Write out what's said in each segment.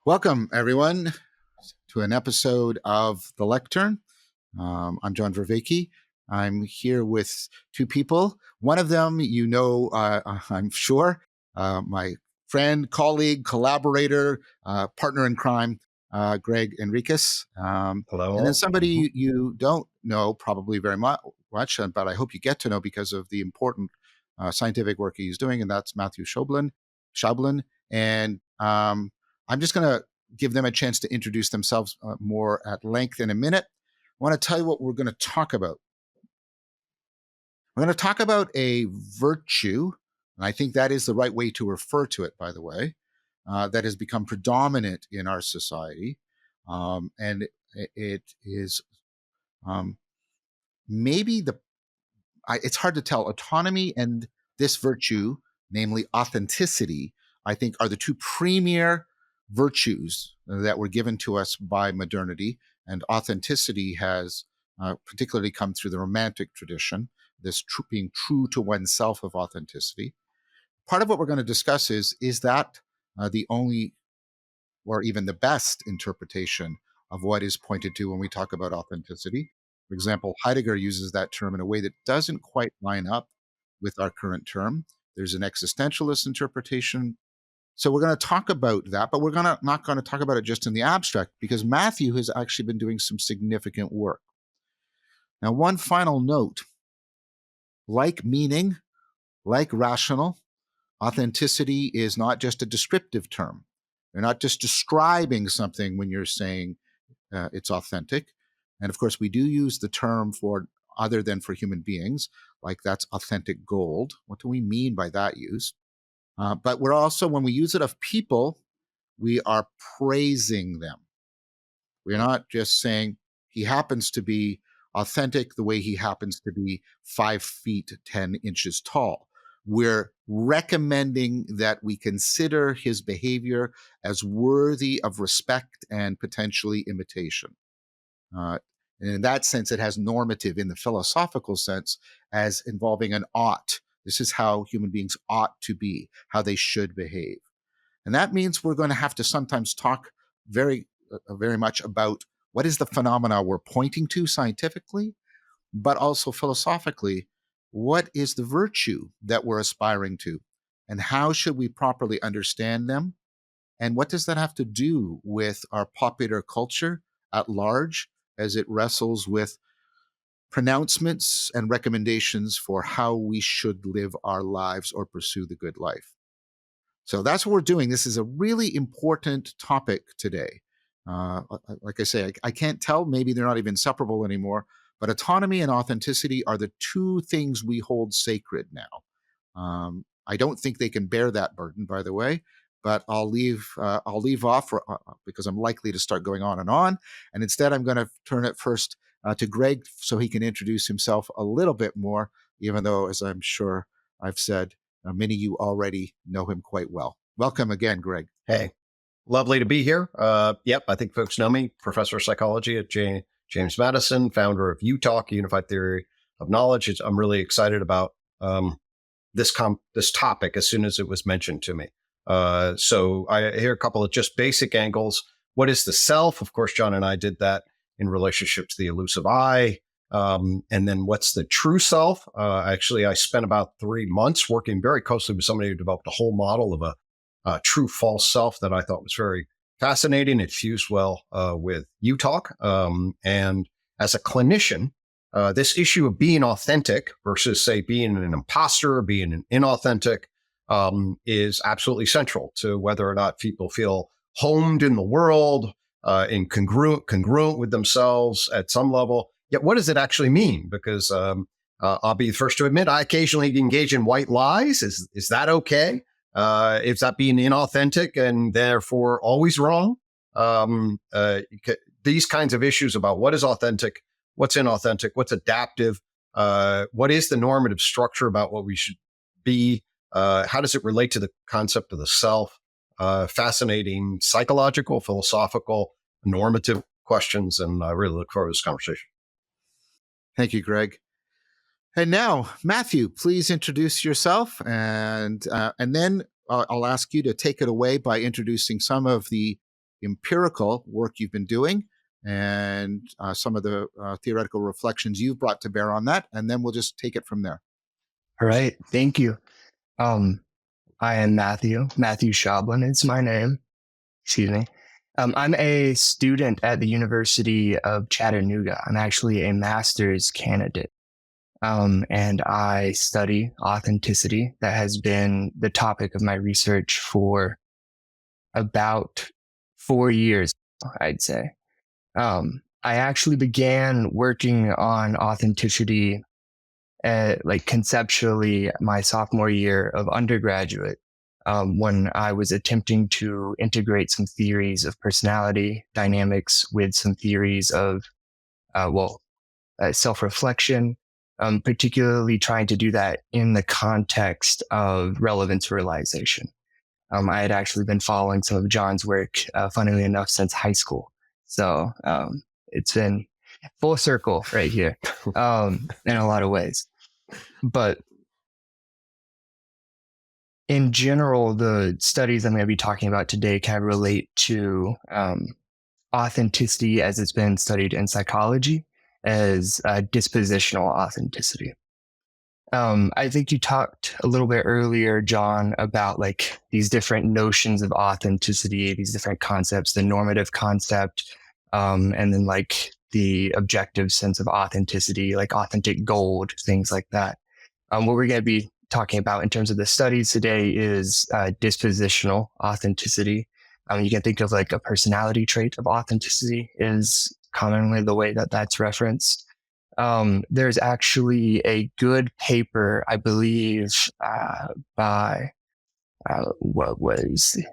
Welcome, everyone, to an episode of the Lectern. I'm John Vervaeke. I'm here with two people. One of them, I'm sure, my friend, colleague, collaborator, partner in crime, Gregg Henriques. Hello. And then somebody you don't know probably very much, but I hope you get to know because of the important scientific work he's doing, and that's Matthew Schaublin. And I'm just going to give them a chance to introduce themselves more at length in a minute. I want to tell you what we're going to talk about. We're going to talk about a virtue, and I think that is the right way to refer to it, by the way, that has become predominant in our society. And it is maybe it's hard to tell. Autonomy and this virtue, namely authenticity, I think are the two premier virtues that were given to us by modernity. And authenticity has particularly come through the romantic tradition, this being true to oneself of authenticity. Part of what we're going to discuss is that the only or even the best interpretation of what is pointed to when we talk about authenticity. For example, Heidgegger uses that term in a way that doesn't quite line up with our current term. There's an existentialist interpretation. So we're going to talk about that, but we're not going to talk about it just in the abstract because Matthew has actually been doing some significant work. Now, one final note, like meaning, like rational, authenticity is not just a descriptive term. You're not just describing something when you're saying it's authentic. And of course, we do use the term for other than for human beings, like that's authentic gold. What do we mean by that use? But we're also, when we use it of people, we are praising them. We're not just saying he happens to be authentic the way he happens to be 5 feet, 10 inches tall. We're recommending that we consider his behavior as worthy of respect and potentially imitation. And in that sense, it has normative in the philosophical sense as involving an ought. This is how human beings ought to be, how they should behave. And that means we're going to have to sometimes talk very much about what is the phenomena we're pointing to scientifically, but also philosophically, what is the virtue that we're aspiring to? And how should we properly understand them? And what does that have to do with our popular culture at large as it wrestles with pronouncements and recommendations for how we should live our lives or pursue the good life? So that's what we're doing. This is a really important topic today. Like I say, I can't tell. Maybe they're not even separable anymore. But autonomy and authenticity are the two things we hold sacred now. I don't think they can bear that burden, by the way. But I'll leave off because I'm likely to start going on. And instead, I'm going to turn it first to Gregg so he can introduce himself a little bit more, even though, as I'm sure I've said, many of you already know him quite well. Welcome again, Gregg. Hey, lovely to be here. Yep, I think folks know me, professor of psychology at James Madison, founder of UTalk, Unified Theory of Knowledge. I'm really excited about this topic as soon as it was mentioned to me. So I hear a couple of just basic angles. What is the self? Of course, John and I did that in relationship to the elusive I. And then what's the true self? Actually, I spent about 3 months working very closely with somebody who developed a whole model of a true false self that I thought was very fascinating. It fused well with UTalk. And as a clinician, this issue of being authentic versus, say, being an imposter, being an inauthentic, is absolutely central to whether or not people feel homed in the world, and congruent with themselves at some level. Yet, what does it actually mean? Because I'll be the first to admit I occasionally engage in white lies. Is that okay? Is that being inauthentic and therefore always wrong? These kinds of issues about what is authentic, what's inauthentic, what's adaptive, what is the normative structure about what we should be, how does it relate to the concept of the self? Fascinating psychological, philosophical, normative questions, and I really look forward to this conversation. Thank you, Gregg. And now, Matthew, please introduce yourself, and then I'll ask you to take it away by introducing some of the empirical work you've been doing and some of the theoretical reflections you've brought to bear on that, and then we'll just take it from there. All right. Thank you. I am Matthew. Matthew Schaublin is my name. Excuse me. I'm a student at the University of Chattanooga. I'm actually a master's candidate. And I study authenticity. That has been the topic of my research for about 4 years, I'd say. I actually began working on authenticity like conceptually my sophomore year of undergraduate, when I was attempting to integrate some theories of personality dynamics with some theories of, self-reflection, particularly trying to do that in the context of relevance realization. I had actually been following some of John's work, funnily enough, since high school. So it's been full circle right here in a lot of ways. But in general, the studies I'm going to be talking about today kind of relate to authenticity as it's been studied in psychology as dispositional authenticity. I think you talked a little bit earlier, John, about like these different notions of authenticity, these different concepts, the normative concept, and then like the objective sense of authenticity, like authentic gold, things like that. What we're going to be talking about in terms of the studies today is dispositional authenticity. You can think of like a personality trait of authenticity is commonly the way that that's referenced. There's actually a good paper, I believe, by what was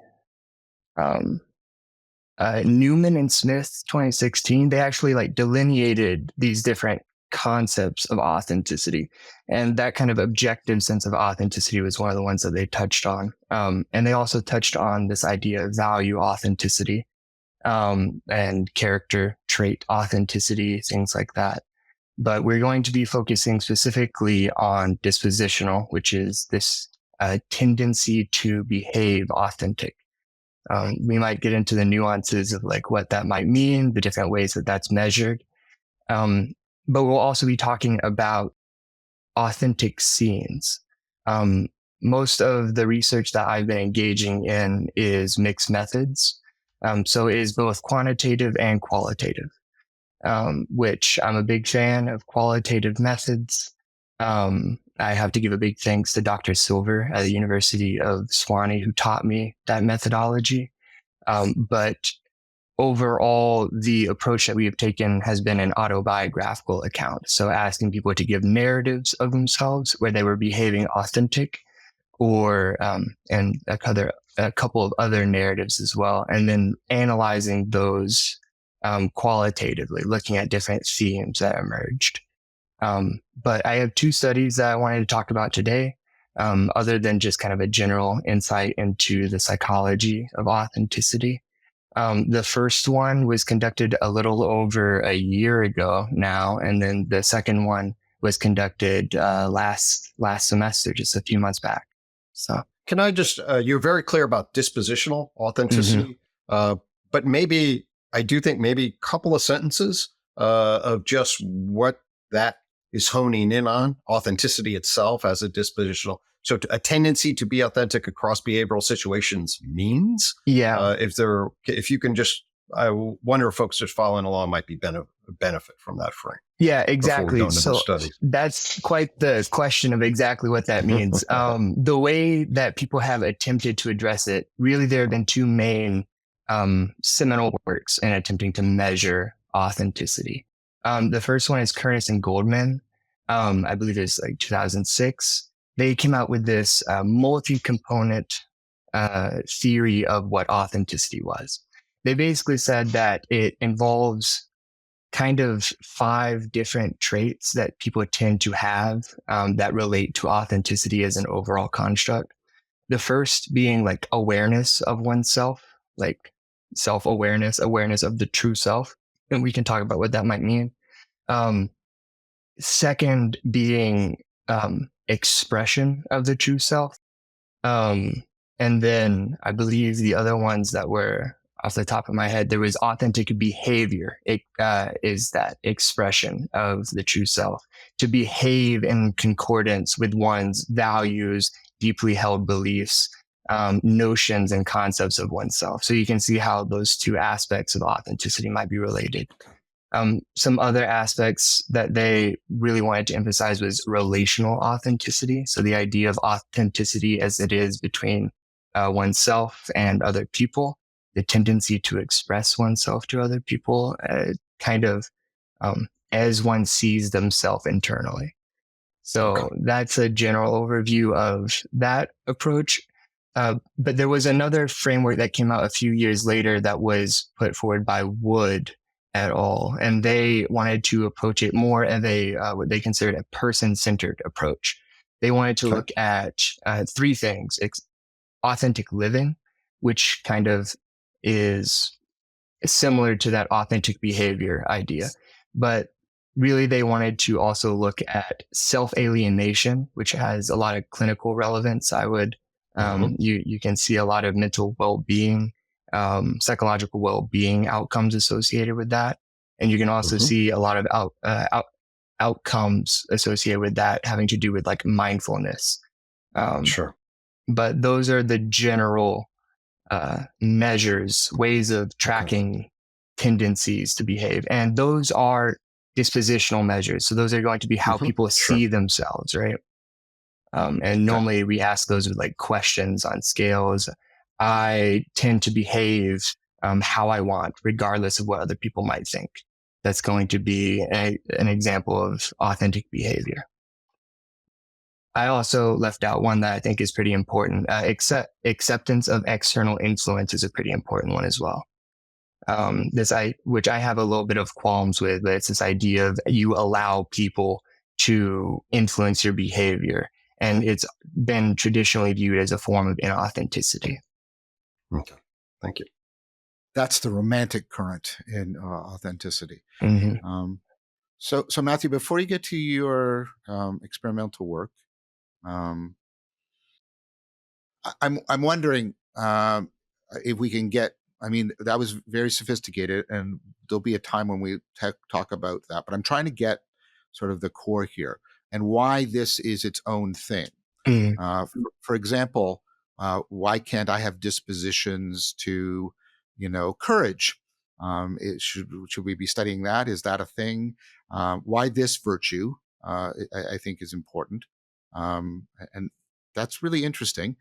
Newman and Smith, 2016. They actually like delineated these different concepts of authenticity, and that kind of objective sense of authenticity was one of the ones that they touched on. And they also touched on this idea of value authenticity, and character trait authenticity, things like that. But we're going to be focusing specifically on dispositional, which is this tendency to behave authentic. We might get into the nuances of like what that might mean, the different ways that that's measured. But we'll also be talking about authentic scenes. Most of the research that I've been engaging in is mixed methods. So it is both quantitative and qualitative, which I'm a big fan of qualitative methods. I have to give a big thanks to Dr. Silver at the University of Sewanee, who taught me that methodology. But overall, the approach that we have taken has been an autobiographical account. So asking people to give narratives of themselves where they were behaving authentic, or and a couple of other narratives as well, and then analyzing those qualitatively, looking at different themes that emerged. But I have 2 studies that I wanted to talk about today, other than just kind of a general insight into the psychology of authenticity. The first one was conducted a little over a year ago now, and then the second one was conducted last semester, just a few months back. So, can I just? You're very clear about dispositional authenticity, but maybe I do think maybe a couple of sentences of just what that is honing in on, authenticity itself as a dispositional. So a tendency to be authentic across behavioral situations means, if you can just, I wonder if folks just following along might be benefit from that frame. Yeah, exactly. So that's quite the question of exactly what that means. The way that people have attempted to address it, really there have been 2 main seminal works in attempting to measure authenticity. The first one is Curtis and Goldman. I believe it's like 2006. They came out with this multi-component theory of what authenticity was. They basically said that it involves kind of 5 different traits that people tend to have that relate to authenticity as an overall construct. The first being like awareness of oneself, like self-awareness, awareness of the true self. And we can talk about what that might mean. Second being expression of the true self. And then I believe the other ones that were off the top of my head, there was authentic behavior. It is that expression of the true self, to behave in concordance with one's values, deeply held beliefs, notions and concepts of oneself. So you can see how those two aspects of authenticity might be related. Some other aspects that they really wanted to emphasize was relational authenticity. So the idea of authenticity as it is between oneself and other people, the tendency to express oneself to other people, kind of as one sees themselves internally. So that's a general overview of that approach. But there was another framework that came out a few years later that was put forward by Wood et al. And they wanted to approach it more as a what they considered a person-centered approach. They wanted to look at three things: authentic living, which kind of is similar to that authentic behavior idea, but really they wanted to also look at self-alienation, which has a lot of clinical relevance. I would you can see a lot of mental well-being, psychological well-being outcomes associated with that, and you can also see a lot of outcomes associated with that having to do with like mindfulness. Sure. But those are the general measures, ways of tracking tendencies to behave, and those are dispositional measures. So those are going to be how people see themselves, right? And normally we ask those with like questions on scales. I tend to behave how I want, regardless of what other people might think. That's going to be an example of authentic behavior. I also left out one that I think is pretty important. Acceptance of external influence is a pretty important one as well. Which I have a little bit of qualms with, but it's this idea of you allow people to influence your behavior, and it's been traditionally viewed as a form of inauthenticity. Okay, thank you. That's the romantic current in authenticity. Mm-hmm. So Matthew, before you get to your experimental work, I'm wondering if we can get. I mean, that was very sophisticated, and there'll be a time when we talk about that. But I'm trying to get sort of the core here and why this is its own thing. For example, why can't I have dispositions to, courage? Should we be studying that? Is that a thing? Why this virtue? I think is important, and that's really interesting.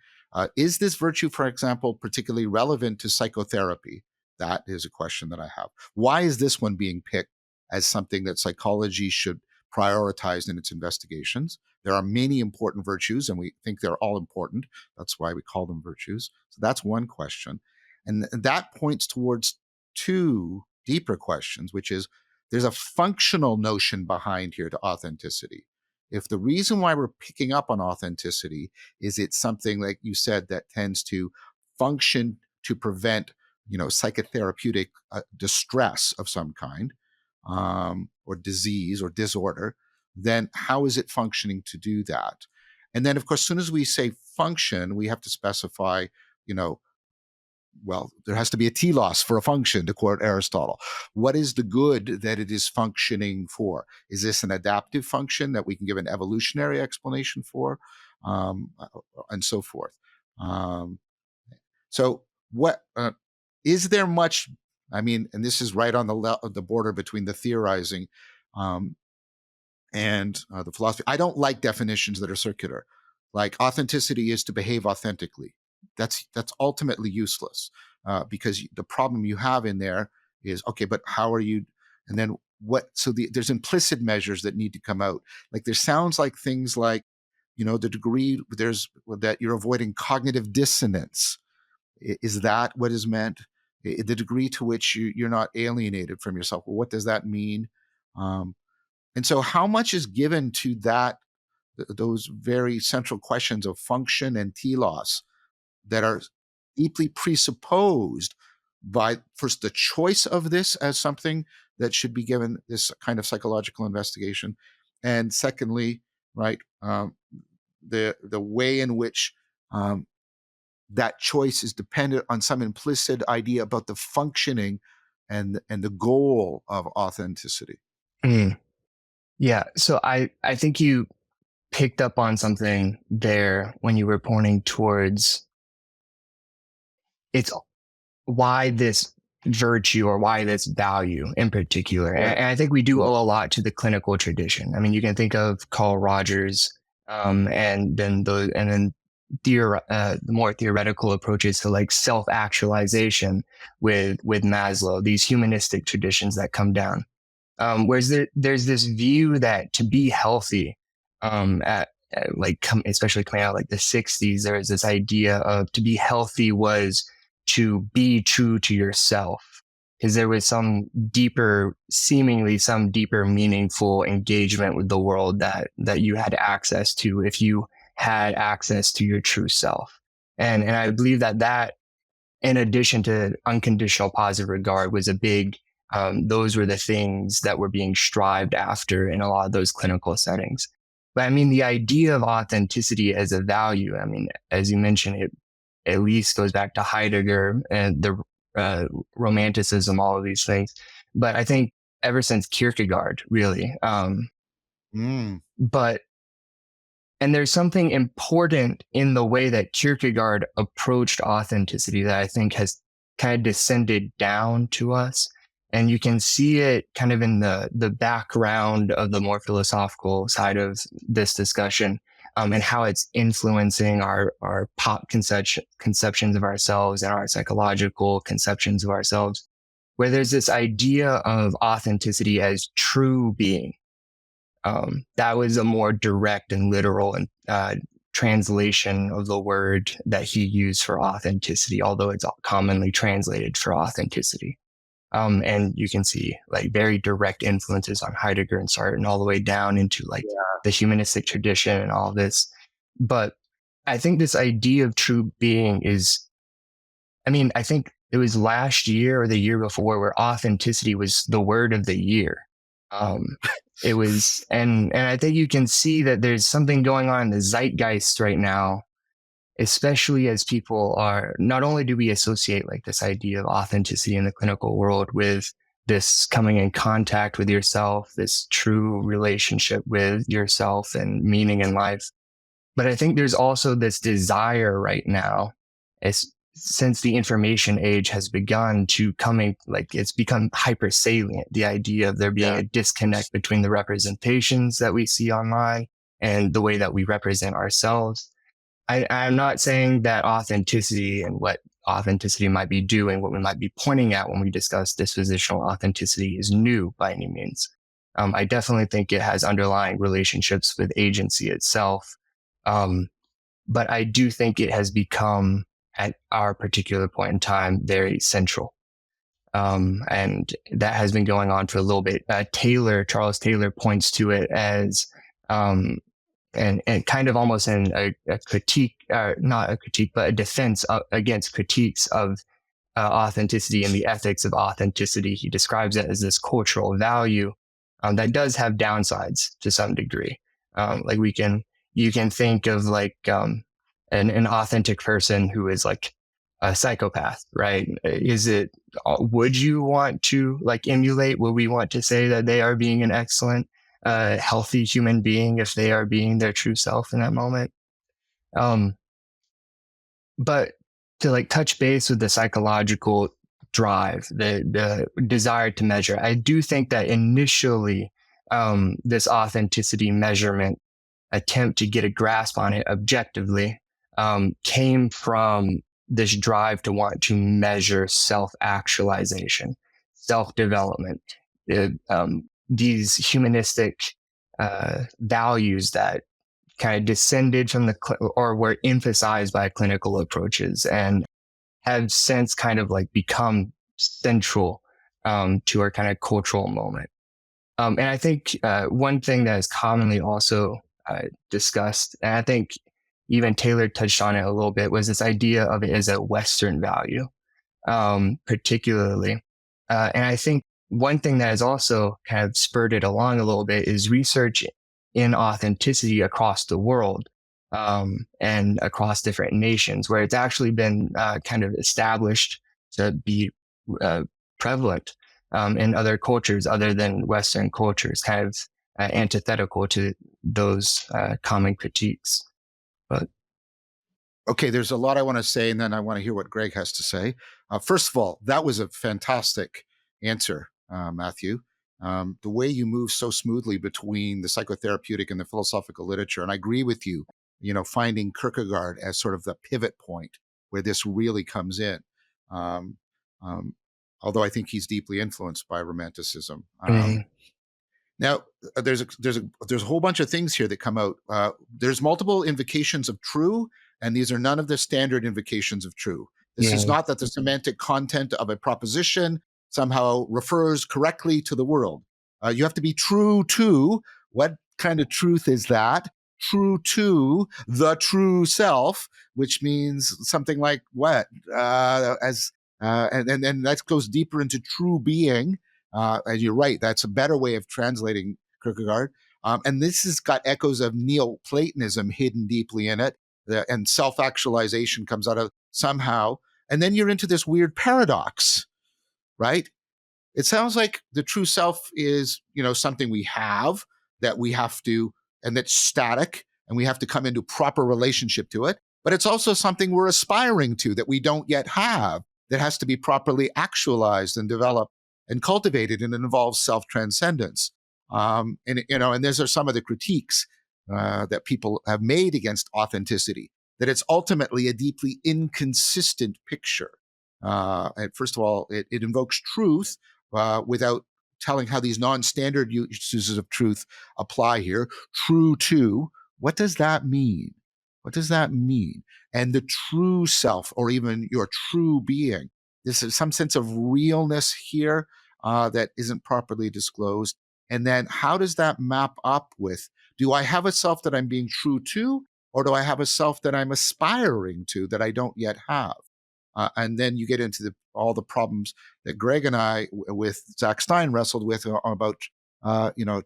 Is this virtue, for example, particularly relevant to psychotherapy? That is a question that I have. Why is this one being picked as something that psychology should prioritize in its investigations? There are many important virtues, and we think they're all important. That's why we call them virtues. So that's one question. And that points towards two deeper questions, which is there's a functional notion behind here to authenticity. If the reason why we're picking up on authenticity is it's something, like you said, that tends to function to prevent, psychotherapeutic distress of some kind, or disease or disorder, then how is it functioning to do that? And then, of course, as soon as we say function, we have to specify, well, there has to be a telos for a function, to quote Aristotle. What is the good that it is functioning for? Is this an adaptive function that we can give an evolutionary explanation for, and so forth? So what is there much, I mean, and this is right on the border between the theorizing and the philosophy. I don't like definitions that are circular. Like authenticity is to behave authentically. That's ultimately useless, because the problem you have in there is, okay, but how are you? And then what? So there's implicit measures that need to come out. Like there sounds like things like, the degree that you're avoiding cognitive dissonance. Is that what is meant? The degree to which you're not alienated from yourself. Well, what does that mean? And so how much is given to those very central questions of function and telos that are deeply presupposed by, first, the choice of this as something that should be given this kind of psychological investigation, and secondly, right, the way in which that choice is dependent on some implicit idea about the functioning and the goal of authenticity. Mm. Yeah. So I think you picked up on something there when you were pointing towards it's why this virtue or why this value in particular. Yeah. And I think we do owe a lot to the clinical tradition. I mean, you can think of Carl Rogers, and then the more theoretical approaches to like self-actualization with Maslow, these humanistic traditions that come down. Whereas there's this view that to be healthy, especially coming out like the 60s, there was this idea of to be healthy was to be true to yourself, because there was seemingly some deeper meaningful engagement with the world that you had access to if you had access to your true self. And I believe that in addition to unconditional positive regard was a big, those were the things that were being strived after in a lot of those clinical settings. But I mean, the idea of authenticity as a value, I mean, as you mentioned, it at least goes back to Heidegger and the romanticism, all of these things. But I think ever since Kierkegaard, really. But and there's something important in the way that Kierkegaard approached authenticity that I think has kind of descended down to us. And you can see it kind of in the background of the more philosophical side of this discussion, and how it's influencing our pop conceptions of ourselves and our psychological conceptions of ourselves, where there's this idea of authenticity as true being. That was a more direct and literal and translation of the word that he used for authenticity, although it's commonly translated for authenticity. And you can see like very direct influences on Heidegger and Sartre and all the way down into like the humanistic tradition and all this. But I think this idea of true being is, I mean, I think it was last year or the year before where authenticity was the word of the year. It was, and I think you can see that there's something going on in the zeitgeist right now, especially as people are, not only do we associate like this idea of authenticity in the clinical world with this coming in contact with yourself, this true relationship with yourself and meaning in life, but I think there's also this desire right now, since the information age has begun to coming, like it's become hyper salient, the idea of there being a disconnect between the representations that we see online and the way that we represent ourselves. I'm not saying that authenticity and what authenticity might be doing, what we might be pointing at when we discuss dispositional authenticity is new by any means. I definitely think it has underlying relationships with agency itself. But I do think it has become, at our particular point in time, very central. And that has been going on for a little bit. Charles Taylor points to it as, and kind of almost in a critique, not a critique, but a defense against critiques of authenticity and the ethics of authenticity. He describes it as this cultural value that does have downsides to some degree. Like you can think of like an authentic person who is like a psychopath, right? Would you want to like emulate? Would we want to say that they are being an excellent, healthy human being if they are being their true self in that moment? But to like touch base with the psychological drive, the desire to measure, I do think that initially, this authenticity measurement attempt to get a grasp on it objectively, came from this drive to want to measure self-actualization, self-development, these humanistic values that kind of descended from or were emphasized by clinical approaches and have since kind of like become central to our kind of cultural moment. And I think one thing that is commonly also discussed, and I think even Taylor touched on it a little bit, was this idea of it as a Western value, particularly. And I think one thing that has also kind of spurred it along a little bit is research in authenticity across the world. and across different nations, where it's actually been kind of established to be prevalent in other cultures other than Western cultures, kind of antithetical to those common critiques. But Okay, there's a lot I want to say, and then I want to hear what Gregg has to say. First of all, that was a fantastic answer, Matthew. The way you move so smoothly between the psychotherapeutic and the philosophical literature, and I agree with you, finding Kierkegaard as sort of the pivot point where this really comes in. Um, um, although I think he's deeply influenced by Romanticism. Now, there's a whole bunch of things here that come out. There's multiple invocations of true, and these are none of the standard invocations of true. This is not that the semantic content of a proposition somehow refers correctly to the world. You have to be true to, what kind of truth is that? True to the true self, which means something like what? And that goes deeper into true being. And you're right, that's a better way of translating Kierkegaard. And this has got echoes of Neoplatonism hidden deeply in it. And self-actualization comes out of somehow. And then you're into this weird paradox, right? It sounds like the true self is, something we have that we have to, and that's static, and we have to come into proper relationship to it. But it's also something we're aspiring to that we don't yet have, that has to be properly actualized and developed and cultivated, and it involves self-transcendence. And those are some of the critiques that people have made against authenticity, that it's ultimately a deeply inconsistent picture. And first of all, it invokes truth without telling how these non-standard uses of truth apply here. True to, what does that mean? What does that mean? And the true self, or even your true being, this is some sense of realness here that isn't properly disclosed. And then how does that map up with, do I have a self that I'm being true to, or do I have a self that I'm aspiring to that I don't yet have? And then you get into all the problems that Gregg and I, with Zach Stein, wrestled with about,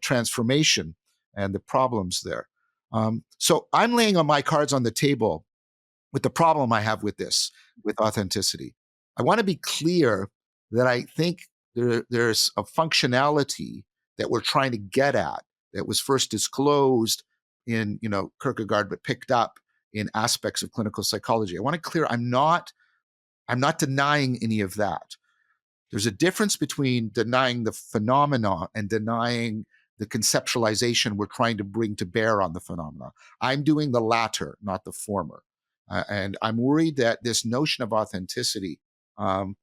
transformation and the problems there. So I'm laying on my cards on the table with the problem I have with this, with authenticity. I want to be clear that I think there's a functionality that we're trying to get at that was first disclosed in, Kierkegaard, but picked up in aspects of clinical psychology. I want to clear, I'm not denying any of that. There's a difference between denying the phenomena and denying the conceptualization we're trying to bring to bear on the phenomena. I'm doing the latter, not the former. And I'm worried that this notion of authenticity, that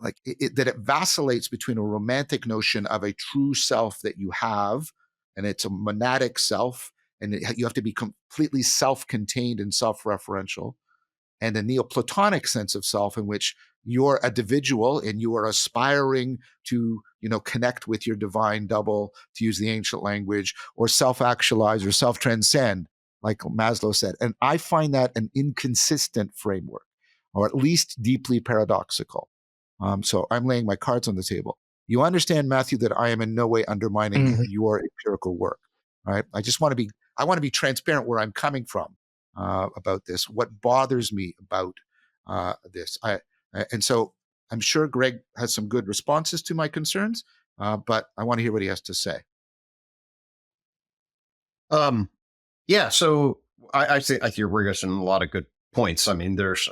it vacillates between a romantic notion of a true self that you have, and it's a monadic self, and you have to be completely self-contained and self-referential, and a Neoplatonic sense of self in which you're a individual and you are aspiring to, connect with your divine double, to use the ancient language, or self-actualize or self-transcend, like Maslow said. And I find that an inconsistent framework, or at least deeply paradoxical. So I'm laying my cards on the table. You understand, Matthew, that I am in no way undermining your empirical work, right? I want to be transparent where I'm coming from about this, what bothers me about this. And so I'm sure Gregg has some good responses to my concerns, but I want to hear what he has to say. So I think you're bringing us in a lot of good points. I mean, there's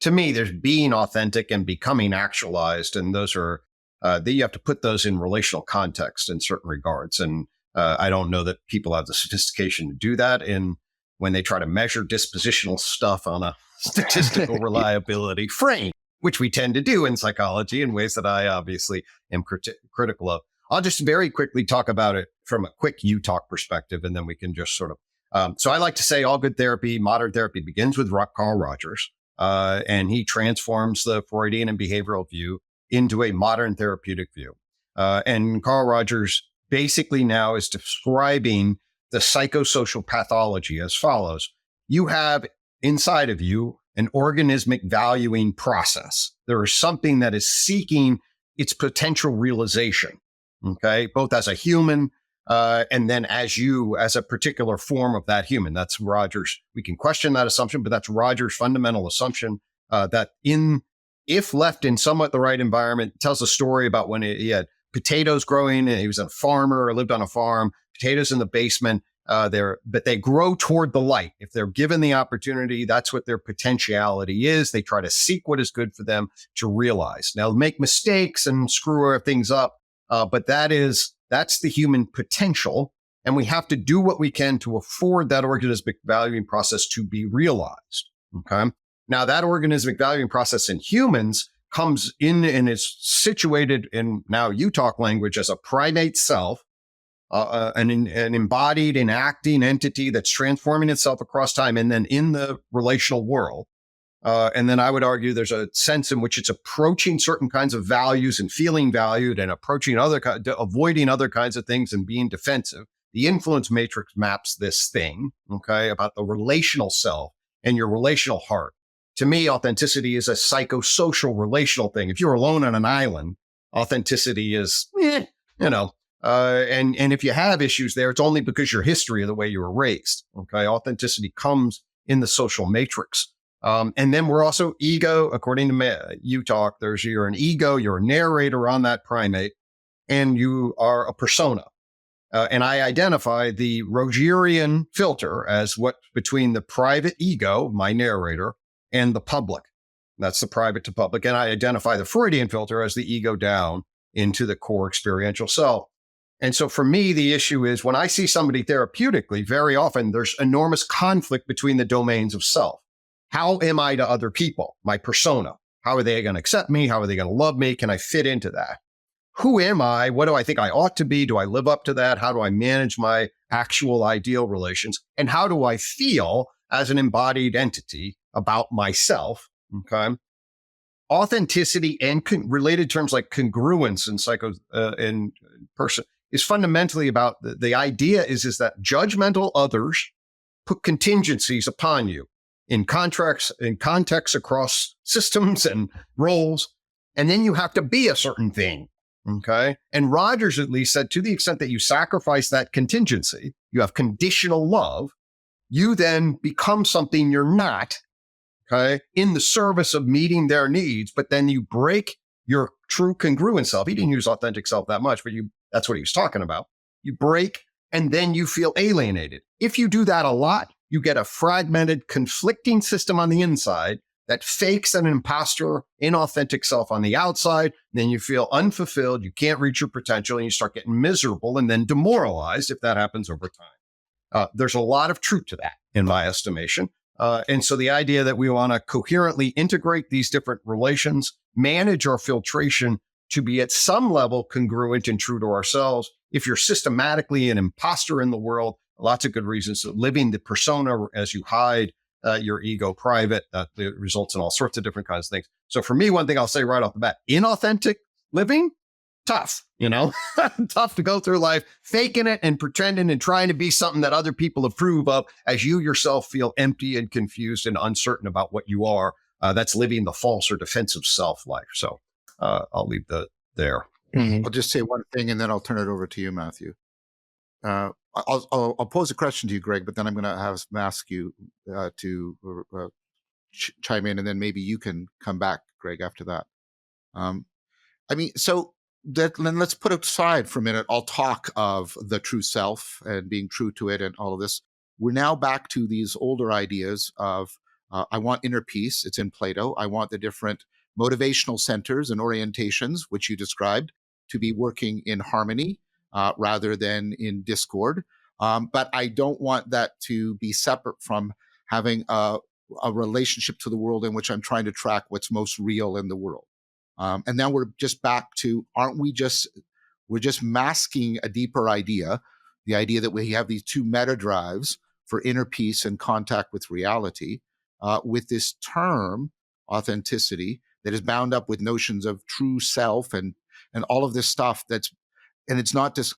to me, there's being authentic and becoming actualized, and those are that you have to put those in relational context in certain regards. And I don't know that people have the sophistication to do that. And when they try to measure dispositional stuff on a statistical reliability frame, which we tend to do in psychology in ways that I obviously am critical of. I'll just very quickly talk about it from a quick U-talk perspective, and then we can just sort of. So I like to say all good therapy, modern therapy, begins with Carl Rogers, and he transforms the Freudian and behavioral view into a modern therapeutic view. And Carl Rogers basically now is describing the psychosocial pathology as follows. You have inside of you an organismic valuing process. There is something that is seeking its potential realization, okay, both as a human And then as a particular form of that human. That's Rogers. We can question that assumption, but that's Rogers' fundamental assumption that if left in somewhat the right environment, tells a story about when he had potatoes growing and he was a farmer or lived on a farm, potatoes in the basement. But they grow toward the light. If they're given the opportunity, that's what their potentiality is. They try to seek what is good for them to realize. Now, make mistakes and screw things up, but that's the human potential. And we have to do what we can to afford that organismic valuing process to be realized. Okay. Now, that organismic valuing process in humans comes in and is situated in, now you talk language, as a primate self. An embodied, enacting entity that's transforming itself across time, and then in the relational world. And then I would argue there's a sense in which it's approaching certain kinds of values and feeling valued and approaching avoiding other kinds of things and being defensive. The influence matrix maps this thing, okay, about the relational self and your relational heart. To me, authenticity is a psychosocial relational thing. If you're alone on an island, authenticity is, and if you have issues there, it's only because your history of the way you were raised. Okay. Authenticity comes in the social matrix. And then we're also ego, according to you talk, you're an ego, you're a narrator on that primate, and you are a persona. And I identify the Rogerian filter as what between the private ego, my narrator, and the public. That's the private to public. And I identify the Freudian filter as the ego down into the core experiential self. And so for me, the issue is when I see somebody therapeutically, very often there's enormous conflict between the domains of self. How am I to other people? My persona. How are they going to accept me? How are they going to love me? Can I fit into that? Who am I? What do I think I ought to be? Do I live up to that? How do I manage my actual ideal relations? And how do I feel as an embodied entity about myself? Okay. Authenticity and related terms like congruence in person is fundamentally about the idea is that judgmental others put contingencies upon you in contracts, in contexts across systems and roles. And then you have to be a certain thing. Okay. And Rogers at least said to the extent that you sacrifice that contingency, you have conditional love, you then become something you're not. Okay. In the service of meeting their needs, but then you break your true congruent self. He didn't use authentic self that much, but that's what he was talking about. You break and then you feel alienated. If you do that a lot, you get a fragmented, conflicting system on the inside that fakes an imposter, inauthentic self on the outside. Then you feel unfulfilled. You can't reach your potential and you start getting miserable and then demoralized if that happens over time. There's a lot of truth to that in my estimation. And so the idea that we want to coherently integrate these different relations, manage our filtration to be at some level congruent and true to ourselves. If you're systematically an imposter in the world, lots of good reasons. So living the persona as you hide your ego private, that results in all sorts of different kinds of things. So for me, one thing I'll say right off the bat, inauthentic living, tough, tough to go through life, faking it and pretending and trying to be something that other people approve of as you yourself feel empty and confused and uncertain about what you are. That's living the false or defensive self life. So I'll leave there. Mm-hmm. I'll just say one thing and then I'll turn it over to you, Matthew. I'll pose a question to you, Gregg, but then I'm going to ask you to chime in, and then maybe you can come back, Gregg, after that. Then let's put aside for a minute all talk of the true self and being true to it and all of this. We're now back to these older ideas of I want inner peace. It's in Plato. I want the different motivational centers and orientations, which you described, to be working in harmony rather than in discord. But I don't want that to be separate from having a relationship to the world in which I'm trying to track what's most real in the world. And now we're just back to, we're just masking a deeper idea, the idea that we have these two meta drives for inner peace and contact with reality, with this term, authenticity, that is bound up with notions of true self and all of this stuff and it's not just,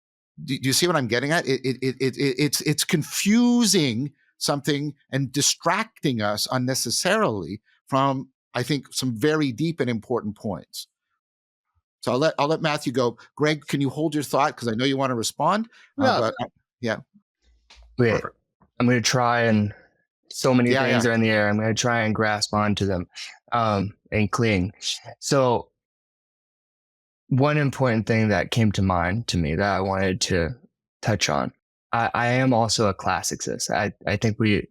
do you see what I'm getting at? It's confusing something and distracting us unnecessarily from, I think, some very deep and important points. So I'll let Matthew go. Gregg, can you hold your thought, because I know you want to respond? Yeah. Yeah. Wait, Perfect. I'm going to try, and so many things Yeah. are in the air. I'm going to try and grasp onto them and cling. So one important thing that came to mind to me that I wanted to touch on. I am also a classicist. I think we've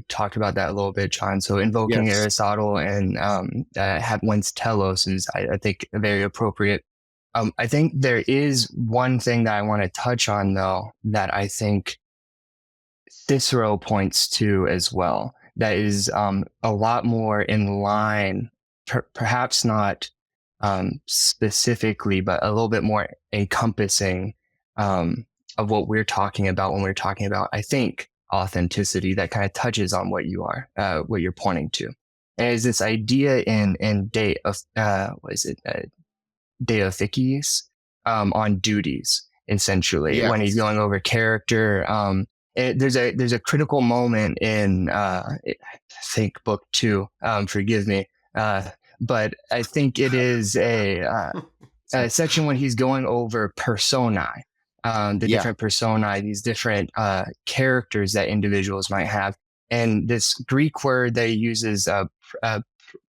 talked about that a little bit, John. So invoking Yes. Aristotle and have one's telos is, I think, very appropriate. I think there is one thing that I want to touch on, though, that I think Cicero points to as well. That is a lot more in line, perhaps not specifically, but a little bit more encompassing of what we're talking about when we're talking about, I think, authenticity, that kind of touches on what you're pointing to. And is this idea in Deifices on duties, essentially, when he's going over character. There's a critical moment in I think book 2. Forgive me, but I think it is a section when he's going over personae, different personae, these different characters that individuals might have, and this Greek word that he uses,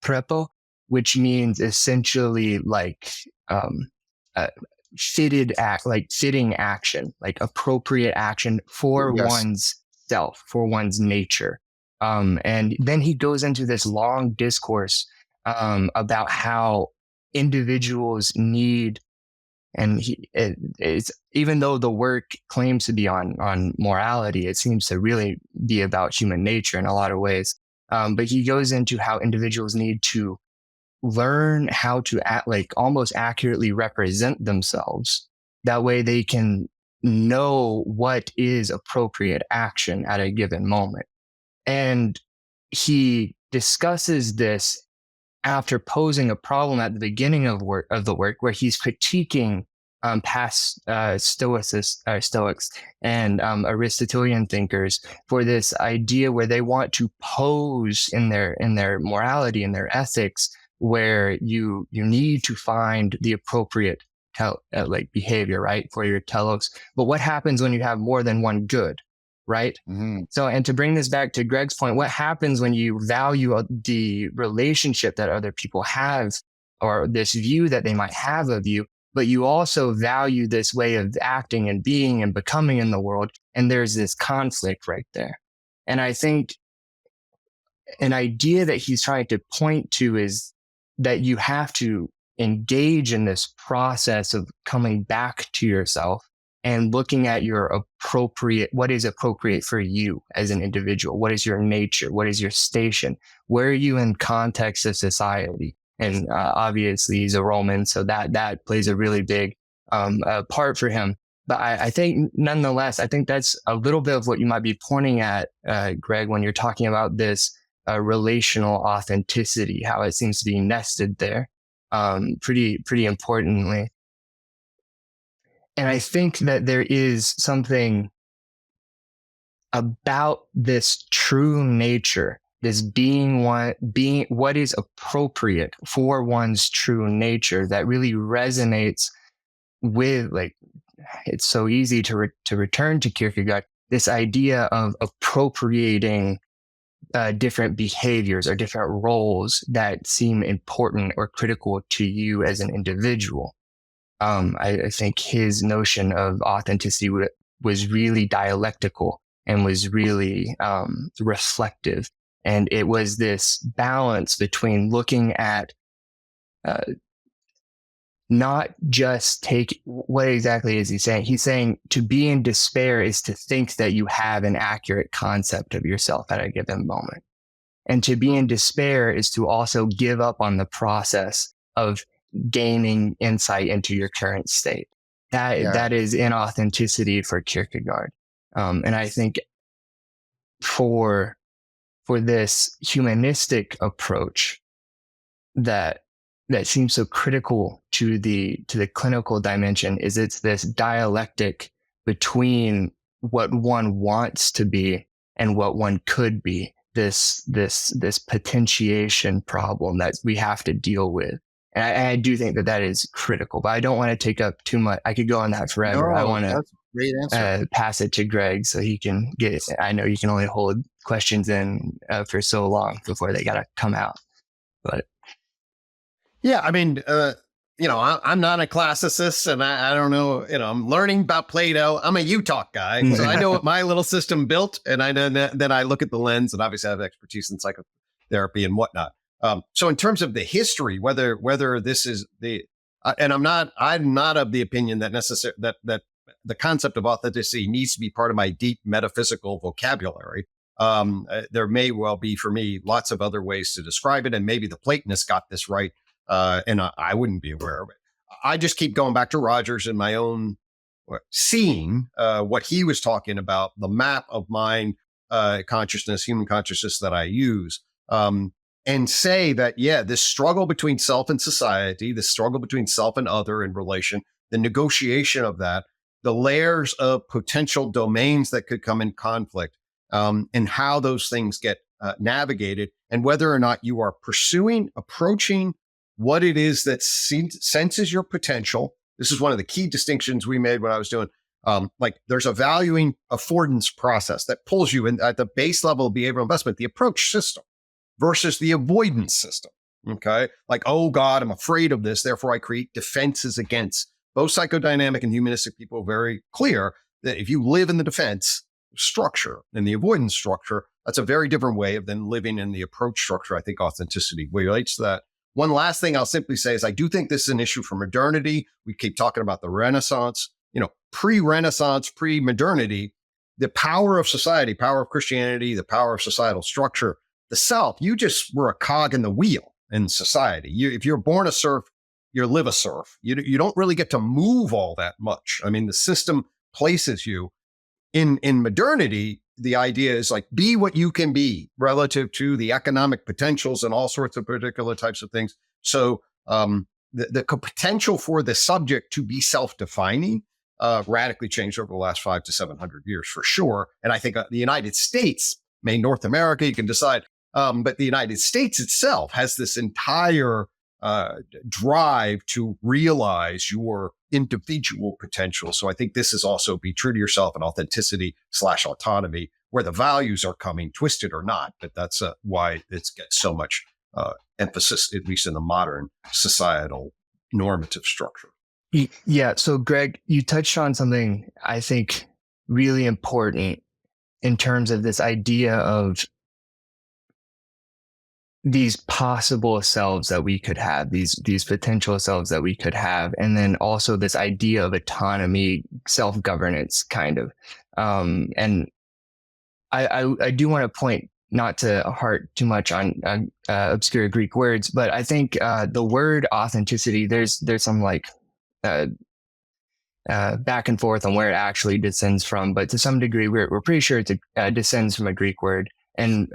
prepo, which means essentially like fitting action, like appropriate action for one's self, for one's nature. And then he goes into this long discourse about how individuals need, and it's, even though the work claims to be on morality, it seems to really be about human nature in a lot of ways. But he goes into how individuals need to learn how to almost accurately represent themselves. That way they can know what is appropriate action at a given moment. And he discusses this after posing a problem at the beginning of the work, where he's critiquing past Stoics and Aristotelian thinkers for this idea where they want to pose in their morality and their ethics, where you need to find the appropriate behavior, right, for your telos. But what happens when you have more than one good, right? Mm-hmm. So, and to bring this back to Gregg's point, what happens when you value the relationship that other people have, or this view that they might have of you, but you also value this way of acting and being and becoming in the world, and there's this conflict right there. And I think an idea that he's trying to point to is that you have to engage in this process of coming back to yourself and looking at what is appropriate for you as an individual. What is your nature? What is your station? Where are you in context of society? And obviously he's a Roman, so that plays a really big part for him. But I think nonetheless, I think that's a little bit of what you might be pointing at, Gregg, when you're talking about this relational authenticity, how it seems to be nested there pretty importantly. And I think that there is something about this true nature, this being what is appropriate for one's true nature, that really resonates with, like, it's so easy to return to Kierkegaard, this idea of appropriating different behaviors or different roles that seem important or critical to you as an individual. I think his notion of authenticity was really dialectical and was really reflective. And it was this balance between looking at not just what exactly is he saying? He's saying to be in despair is to think that you have an accurate concept of yourself at a given moment. And to be in despair is to also give up on the process of gaining insight into your current state. That is inauthenticity for Kierkegaard. And I think for this humanistic approach that seems so critical to the clinical dimension, is it's this dialectic between what one wants to be and what one could be. This potentiation problem that we have to deal with. And I do think that that is critical, but I don't want to take up too much. I could go on that forever. I want that's a great answer. to pass it to Gregg so he can get it. I know you can only hold questions in for so long before they got to come out. But yeah, I mean, I'm not a classicist, and I don't know, I'm learning about Plato. I'm a Utah guy, so I know what my little system built, and then I look at the lens, and obviously I have expertise in psychotherapy and whatnot. So in terms of the history, whether this is and I'm not of the opinion that that the concept of authenticity needs to be part of my deep metaphysical vocabulary. There may well be, for me, lots of other ways to describe it, and maybe the Platonists got this right, and I wouldn't be aware of it. I just keep going back to Rogers and my own seeing what he was talking about, the map of mind, consciousness, human consciousness that I use, and say that, this struggle between self and society, the struggle between self and other in relation, the negotiation of that, the layers of potential domains that could come in conflict, and how those things get navigated, and whether or not you are approaching what it is that senses your potential. This is one of the key distinctions we made when I was doing, there's a valuing affordance process that pulls you in at the base level of behavioral investment, the approach system versus the avoidance system. Okay. Like, oh God, I'm afraid of this, therefore I create defenses against. Both psychodynamic and humanistic people are very clear that if you live in the defense structure and the avoidance structure, that's a very different way of then living in the approach structure. I think authenticity relates to that. One last thing I'll simply say is I do think this is an issue for modernity. We keep talking about the Renaissance, pre-Renaissance, pre-modernity, the power of society, power of Christianity, the power of societal structure, the self. You just were a cog in the wheel in society. If you're born a serf, you live a serf. You don't really get to move all that much. I mean, the system places you. In modernity, the idea is like, be what you can be relative to the economic potentials and all sorts of particular types of things. So the potential for the subject to be self-defining radically changed over the last 500 to 700 years for sure. And I think the United States, North America, you can decide, but the United States itself has this entire drive to realize your individual potential. So I think this is also be true to yourself and authenticity / autonomy, where the values are coming, twisted or not. But that's why it gets so much emphasis, at least in the modern societal normative structure. Yeah. So Gregg, you touched on something I think really important in terms of this idea of these possible selves that we could have, these potential selves that we could have, and then also this idea of autonomy, self-governance, kind of. And I do want to point not to harp too much on obscure Greek words, but I think the word authenticity, there's some back and forth on where it actually descends from, but to some degree, we're pretty sure it descends from a Greek word. And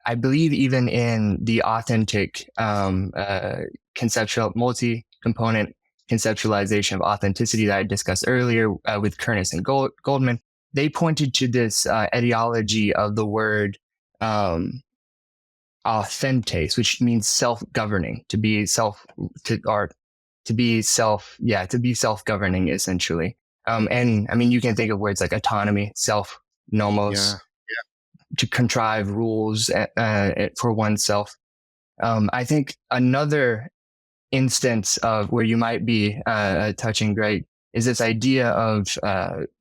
I believe even in the authentic conceptual multi-component conceptualization of authenticity that I discussed earlier with Kernis and Goldman, they pointed to this etiology of the word authentes, which means self-governing, to be self-governing essentially. And I mean, you can think of words like autonomy, self, nomos. Yeah. To contrive rules for oneself. I think another instance of where you might be touching, Gregg, is this idea of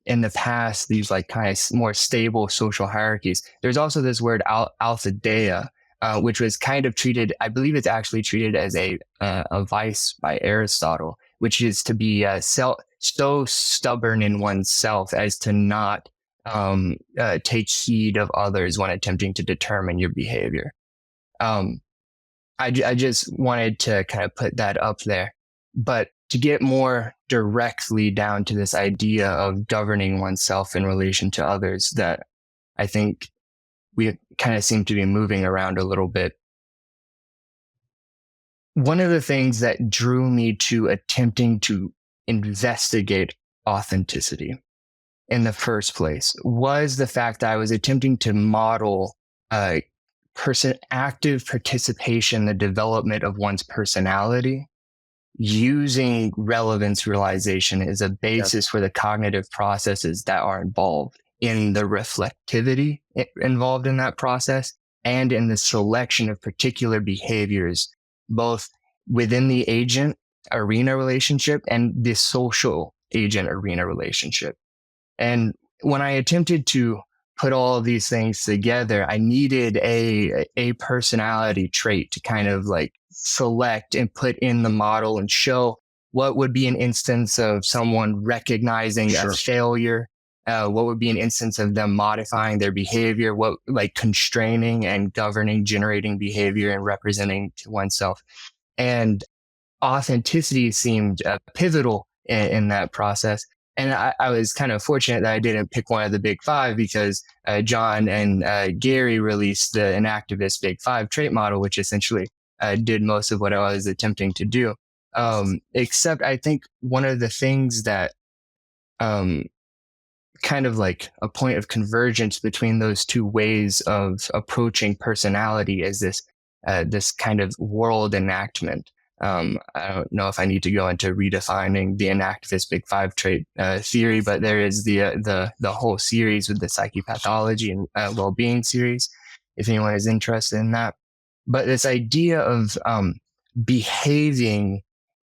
in the past, these like kind of more stable social hierarchies. There's also this word althedeia, which was kind of treated, I believe it's actually treated as a vice by Aristotle, which is to be so stubborn in oneself as to not take heed of others when attempting to determine your behavior. I just wanted to kind of put that up there. But to get more directly down to this idea of governing oneself in relation to others that I think we kind of seem to be moving around a little bit. One of the things that drew me to attempting to investigate authenticity in the first place was the fact that I was attempting to model active participation in the development of one's personality using relevance realization as a basis for the cognitive processes that are involved in the reflectivity involved in that process and in the selection of particular behaviors, both within the agent arena relationship and the social agent arena relationship. And when I attempted to put all of these things together, I needed a personality trait to kind of like select and put in the model and show what would be an instance of someone recognizing a failure. What would be an instance of them modifying their behavior? What, like, constraining and governing, generating behavior and representing to oneself. And authenticity seemed pivotal in that process. And I was kind of fortunate that I didn't pick one of the big five, because John and Gary released the Enactivist Big Five trait model, which essentially did most of what I was attempting to do. Except I think one of the things that kind of like a point of convergence between those two ways of approaching personality is this kind of world enactment. I don't know if I need to go into redefining the Enactivist Big Five trait theory, but there is the whole series with the psychopathology and well-being series, if anyone is interested in that. But this idea of behaving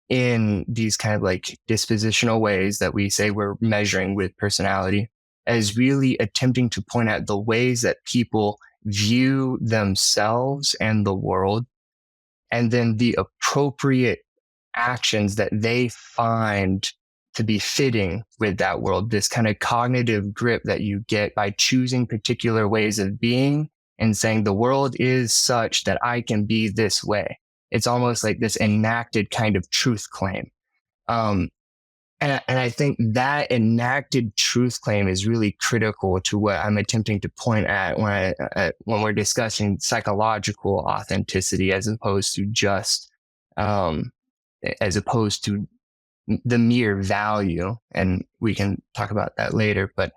in these kind of like dispositional ways that we say we're measuring with personality, as really attempting to point out the ways that people view themselves and the world, and then the appropriate actions that they find to be fitting with that world. This kind of cognitive grip that you get by choosing particular ways of being and saying the world is such that I can be this way. It's almost like this enacted kind of truth claim. And I think that enacted truth claim is really critical to what I'm attempting to point at when we're discussing psychological authenticity, as opposed to just, as opposed to the mere value. And we can talk about that later. But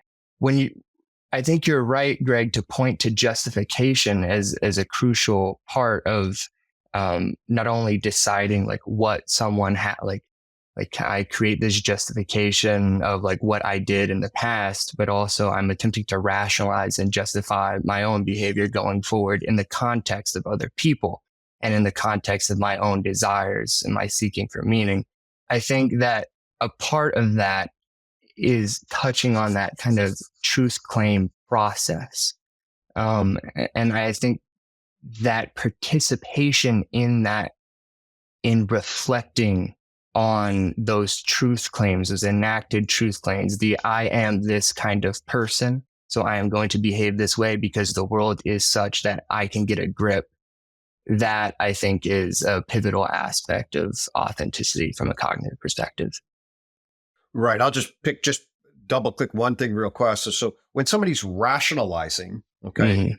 I think you're right, Gregg, to point to justification as a crucial part of not only deciding like what someone like I create this justification of like what I did in the past, but also I'm attempting to rationalize and justify my own behavior going forward in the context of other people and in the context of my own desires and my seeking for meaning. I think that a part of that is touching on that kind of truth claim process. And I think that participation in that, in reflecting on those truth claims, those enacted truth claims, I am this kind of person, so I am going to behave this way because the world is such that I can get a grip. That, I think, is a pivotal aspect of authenticity from a cognitive perspective. Right. I'll just double click one thing real quick. So when somebody's rationalizing,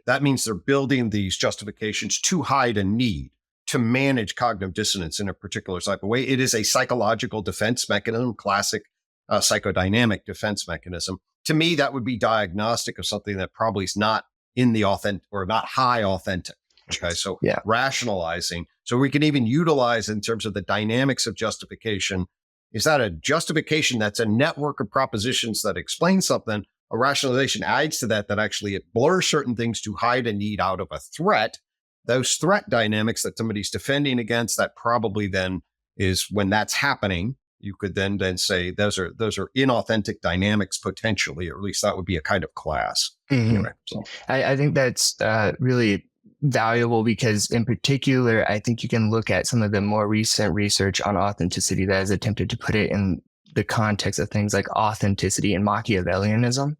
that means they're building these justifications to hide a need, to manage cognitive dissonance in a particular type of way. It is a psychological defense mechanism, classic psychodynamic defense mechanism. To me, that would be diagnostic of something that probably is not in the authentic or not high authentic. Okay. So rationalizing. So we can even utilize in terms of the dynamics of justification. Is that a justification that's a network of propositions that explain something? A rationalization adds to that actually it blurs certain things to hide a need out of a threat. Those threat dynamics that somebody's defending against, that probably then is when that's happening, you could then say those are inauthentic dynamics potentially, or at least that would be a kind of class. Anyway, so. I think that's really valuable, because in particular, I think you can look at some of the more recent research on authenticity that has attempted to put it in the context of things like authenticity and Machiavellianism.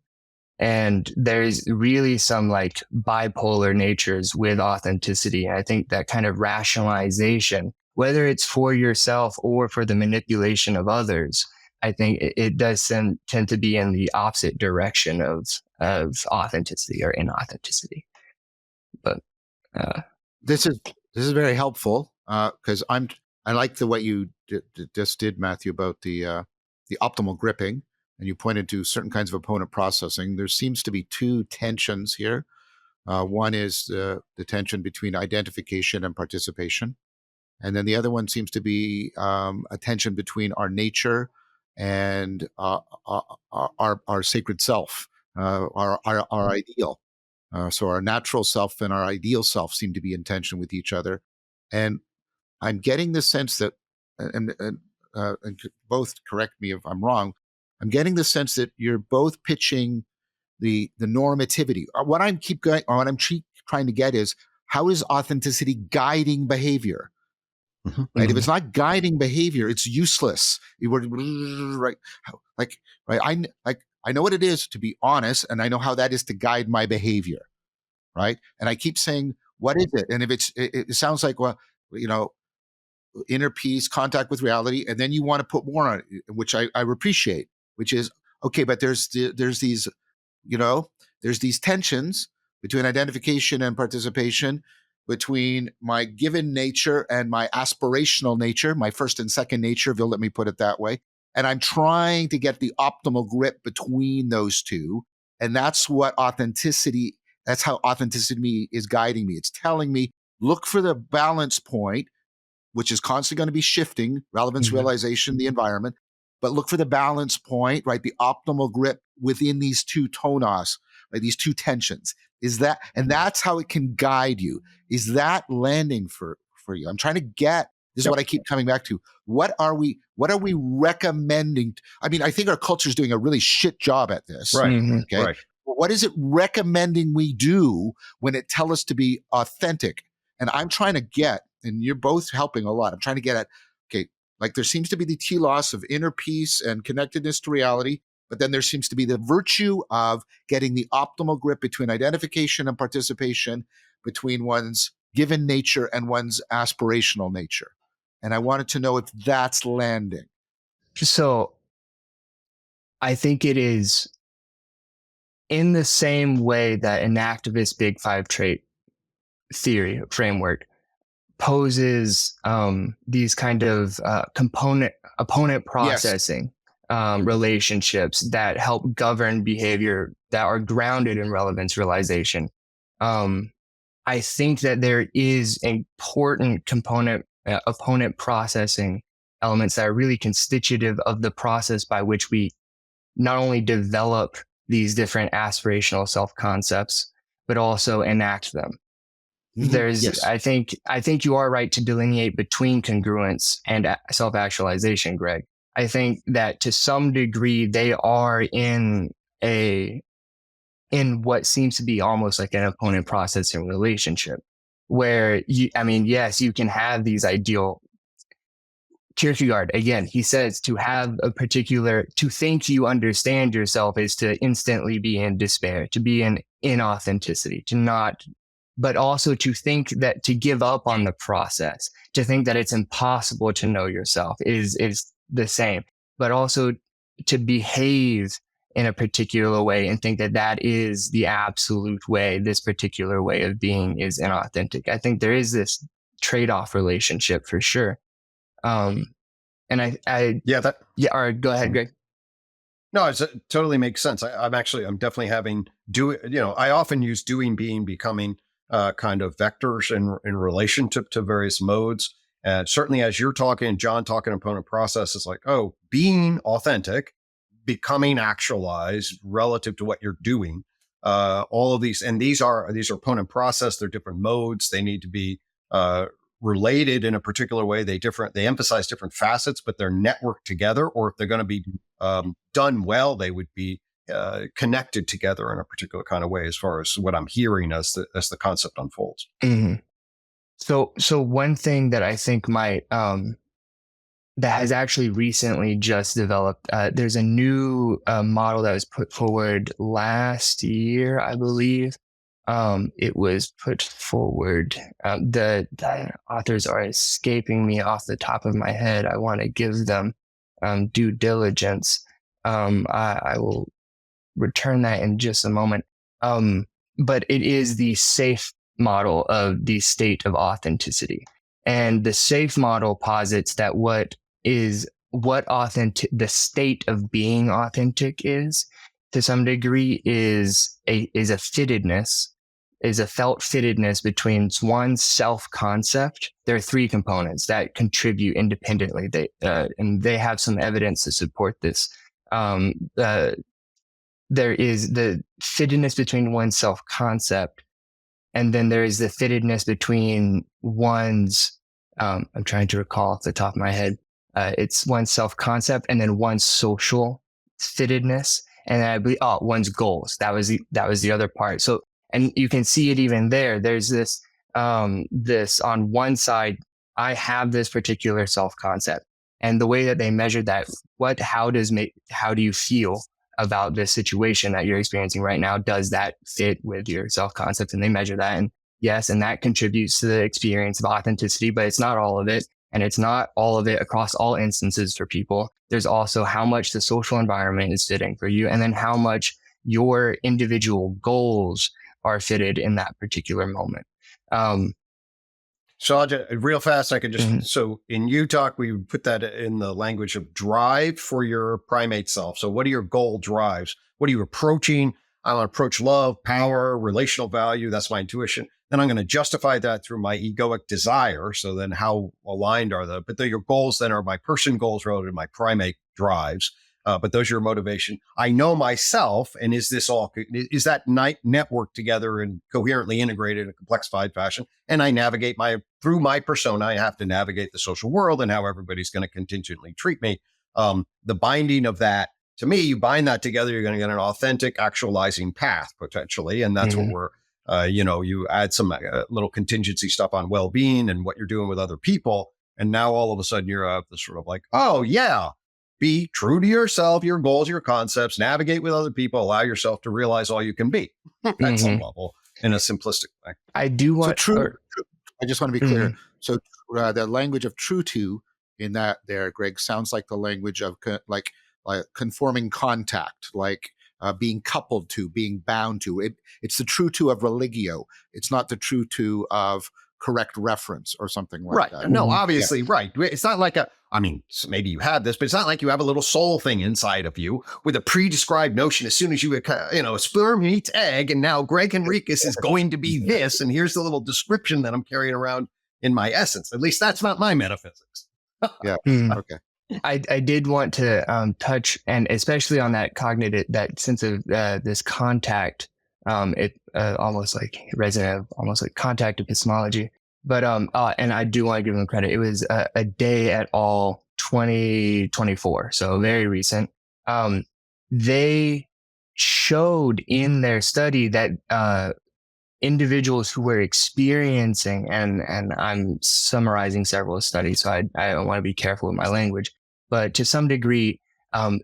And there's really some like bipolar natures with authenticity. And I think that kind of rationalization, whether it's for yourself or for the manipulation of others, I think it does tend to be in the opposite direction of authenticity or inauthenticity. But this is very helpful, because I like the way you just did, Matthew, about the optimal gripping, and you pointed to certain kinds of opponent processing. There seems to be two tensions here. One is the tension between identification and participation, And then the other one seems to be a tension between our nature and our sacred self, our ideal. So our natural self and our ideal self seem to be in tension with each other. And I'm getting the sense that, and both correct me if I'm wrong, I'm getting the sense that you're both pitching the normativity. What I'm trying to get is, how is authenticity guiding behavior? Right? If it's not guiding behavior, it's useless. Right? Like, right? I know what it is to be honest, and I know how that is to guide my behavior. Right? And I keep saying, what is it? And if it sounds like, well, inner peace, contact with reality, and then you want to put more on it, which I appreciate, which is okay. But there's these, there's these tensions between identification and participation, between my given nature and my aspirational nature, my first and second nature, if you'll let me put it that way. And I'm trying to get the optimal grip between those two. And that's how authenticity is guiding me. It's telling me, look for the balance point, which is constantly going to be shifting, relevance, realization, the environment, but look for the balance point, right? The optimal grip within these two tonos, right? These two tensions. And that's how it can guide you. Is that landing for you? I'm trying to get, this is what I keep coming back to. What are we recommending? I mean, I think our culture is doing a really shit job at this. Right. Okay. Right. What is it recommending we do when it tells us to be authentic? And I'm trying to get, and you're both helping a lot. I'm trying to get at, okay, like there seems to be the telos of inner peace and connectedness to reality, but then there seems to be the virtue of getting the optimal grip between identification and participation, between one's given nature and one's aspirational nature. And I wanted to know if that's landing. So I think it is in the same way that an activist Big Five trait theory framework poses these kind of opponent processing relationships that help govern behavior that are grounded in relevance realization. I think that there is important opponent processing elements that are really constitutive of the process by which we not only develop these different aspirational self-concepts, but also enact them. Yes. I think you are right to delineate between congruence and self-actualization, Gregg. I think that to some degree they are in what seems to be almost like an opponent processing relationship, where yes, you can have these ideal. Kierkegaard, again, he says to think you understand yourself is to instantly be in despair, to be in inauthenticity, but also to think that to give up on the process, to think that it's impossible to know yourself is the same, but also to behave in a particular way and think that that is the absolute way, this particular way of being is inauthentic. I think there is this trade-off relationship for sure. All right, go ahead, Gregg. No, it totally makes sense. I'm definitely having I often use doing, being, becoming kind of vectors in relation to various modes. And certainly as you're talking, John talking opponent process is like, being authentic, becoming actualized relative to what you're doing. All of these, and these are opponent process. They're different modes. They need to be related in a particular way. They emphasize different facets, but they're networked together, or if they're going to be done well, they would be connected together in a particular kind of way, as far as what I'm hearing as the concept unfolds. Mm-hmm. So one thing that I think might that has actually recently just developed, there's a new model that was put forward last year, I believe. It was put forward. The authors are escaping me off the top of my head. I want to give them due diligence. I will return that in just a moment. But it is the SAFE model of the state of authenticity. And the SAFE model posits that the state of being authentic is, to some degree, is a fittedness is a felt fittedness between one's self-concept. There are three components that contribute independently. And they have some evidence to support this. There is the fittedness between one's self-concept, and then there is the fittedness between one's, I'm trying to recall off the top of my head, it's one's self-concept and then one's social fittedness. And I believe, one's goals. That was the other part. So, and you can see it even there. There's this on one side, I have this particular self-concept, and the way that they measure that, how do you feel about this situation that you're experiencing right now? Does that fit with your self-concept? And they measure that, and yes, and that contributes to the experience of authenticity, but it's not all of it. And it's not all of it across all instances for people. There's also how much the social environment is fitting for you, and then how much your individual goals are fitted in that particular moment. So I'll just, real fast, I could just, so in Utah, we would put that in the language of drive for your primate self. So what are your goal drives? What are you approaching? I'm going to approach love, power, relational value. That's my intuition. Then I'm going to justify that through my egoic desire. So then how aligned are they? But your goals then are my person goals relative to my primate drives. But those are your motivation. I know myself. And is that network together and coherently integrated in a complexified fashion? And I navigate through my persona, I have to navigate the social world and how everybody's going to contingently treat me. The binding of that, to me, you bind that together, you're going to get an authentic actualizing path potentially. And that's what we're, you add some little contingency stuff on well-being and what you're doing with other people. And now all of a sudden you're this sort of like, oh yeah, be true to yourself, your goals, your concepts, navigate with other people, allow yourself to realize all you can be at some level in a simplistic way. I do want I just want to be clear. So the language of true to in that there, Gregg, sounds like the language of like conforming contact, like being coupled to, being bound to. It's the true to of religio. It's not the true to of correct reference or something like that. No, obviously, right. It's not like maybe you have this, but it's not like you have a little soul thing inside of you with a pre-described notion. As soon as you, sperm meets egg, and now Gregg Henriques is going to be this, and here's the little description that I'm carrying around in my essence. At least that's not my metaphysics. Yeah. Okay. I did want to touch, and especially on that cognitive, that sense of this contact. It almost like resonant, almost like contact epistemology. But and I do want to give them credit. It was a day et al. 2024, so very recent. They showed in their study that individuals who were experiencing, and I'm summarizing several studies, so I want to be careful with my language, but to some degree,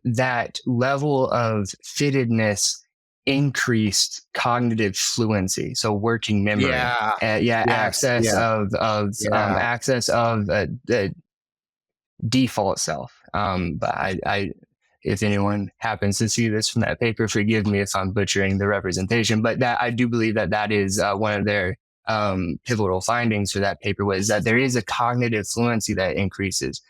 that level of fittedness increased cognitive fluency, so working memory, access of the default self. But I, if anyone happens to see this from that paper, forgive me if I'm butchering the representation. But that I do believe that is one of their pivotal findings for that paper, was that there is a cognitive fluency that increases.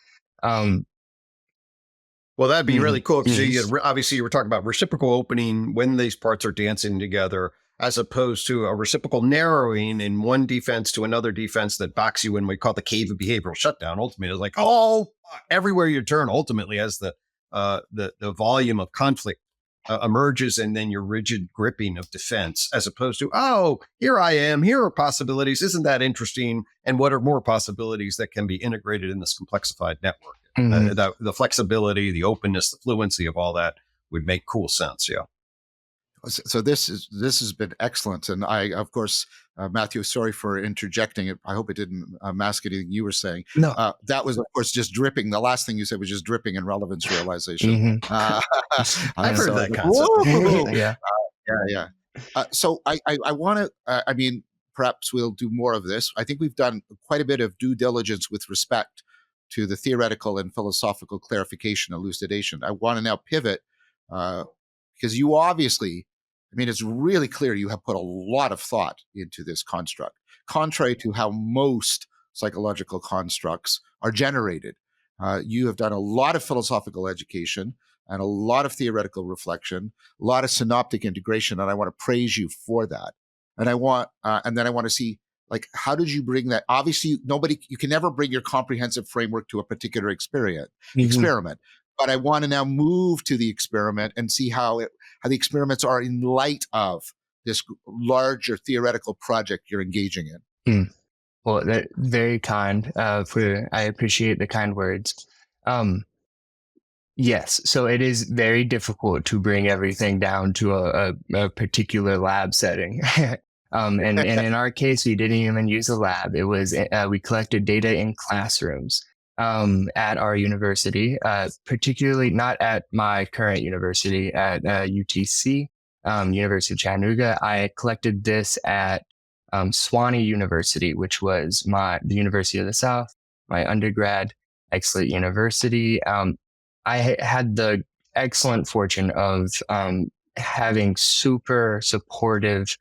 Well, that'd be really cool, because obviously you were talking about reciprocal opening when these parts are dancing together, as opposed to a reciprocal narrowing in one defense to another defense that backs you in what we call the cave of behavioral shutdown. Ultimately, it's like, everywhere you turn, ultimately, as the volume of conflict emerges, and then your rigid gripping of defense, as opposed to, here I am, here are possibilities. Isn't that interesting? And what are more possibilities that can be integrated in this complexified network? The flexibility, the openness, the fluency of all that would make cool sense. Yeah. So this has been excellent, and I, of course, Matthew, sorry for interjecting. I hope it didn't mask anything you were saying. No, that was, of course, just dripping. The last thing you said was just dripping in relevance realization. I've heard that concept. Yeah. So I want to. I mean, perhaps we'll do more of this. I think we've done quite a bit of due diligence with respect to the theoretical and philosophical clarification, elucidation. I want to now pivot because you obviously, it's really clear you have put a lot of thought into this construct, contrary to how most psychological constructs are generated. You have done a lot of philosophical education and a lot of theoretical reflection, a lot of synoptic integration, and I want to praise you for that. and then I want to see, like, how did you bring that? Obviously, you can never bring your comprehensive framework to a particular experiment. But I want to now move to the experiment and see how the experiments are in light of this larger theoretical project you're engaging in. Well, very kind. I appreciate the kind words. Yes, so it is very difficult to bring everything down to a particular lab setting. And in our case, we didn't even use a lab. It was we collected data in classrooms at our university, particularly not at my current university at UTC, University of Chattanooga. I collected this at Sewanee University, which was the University of the South, my undergrad, excellent university. I had the excellent fortune of having super supportive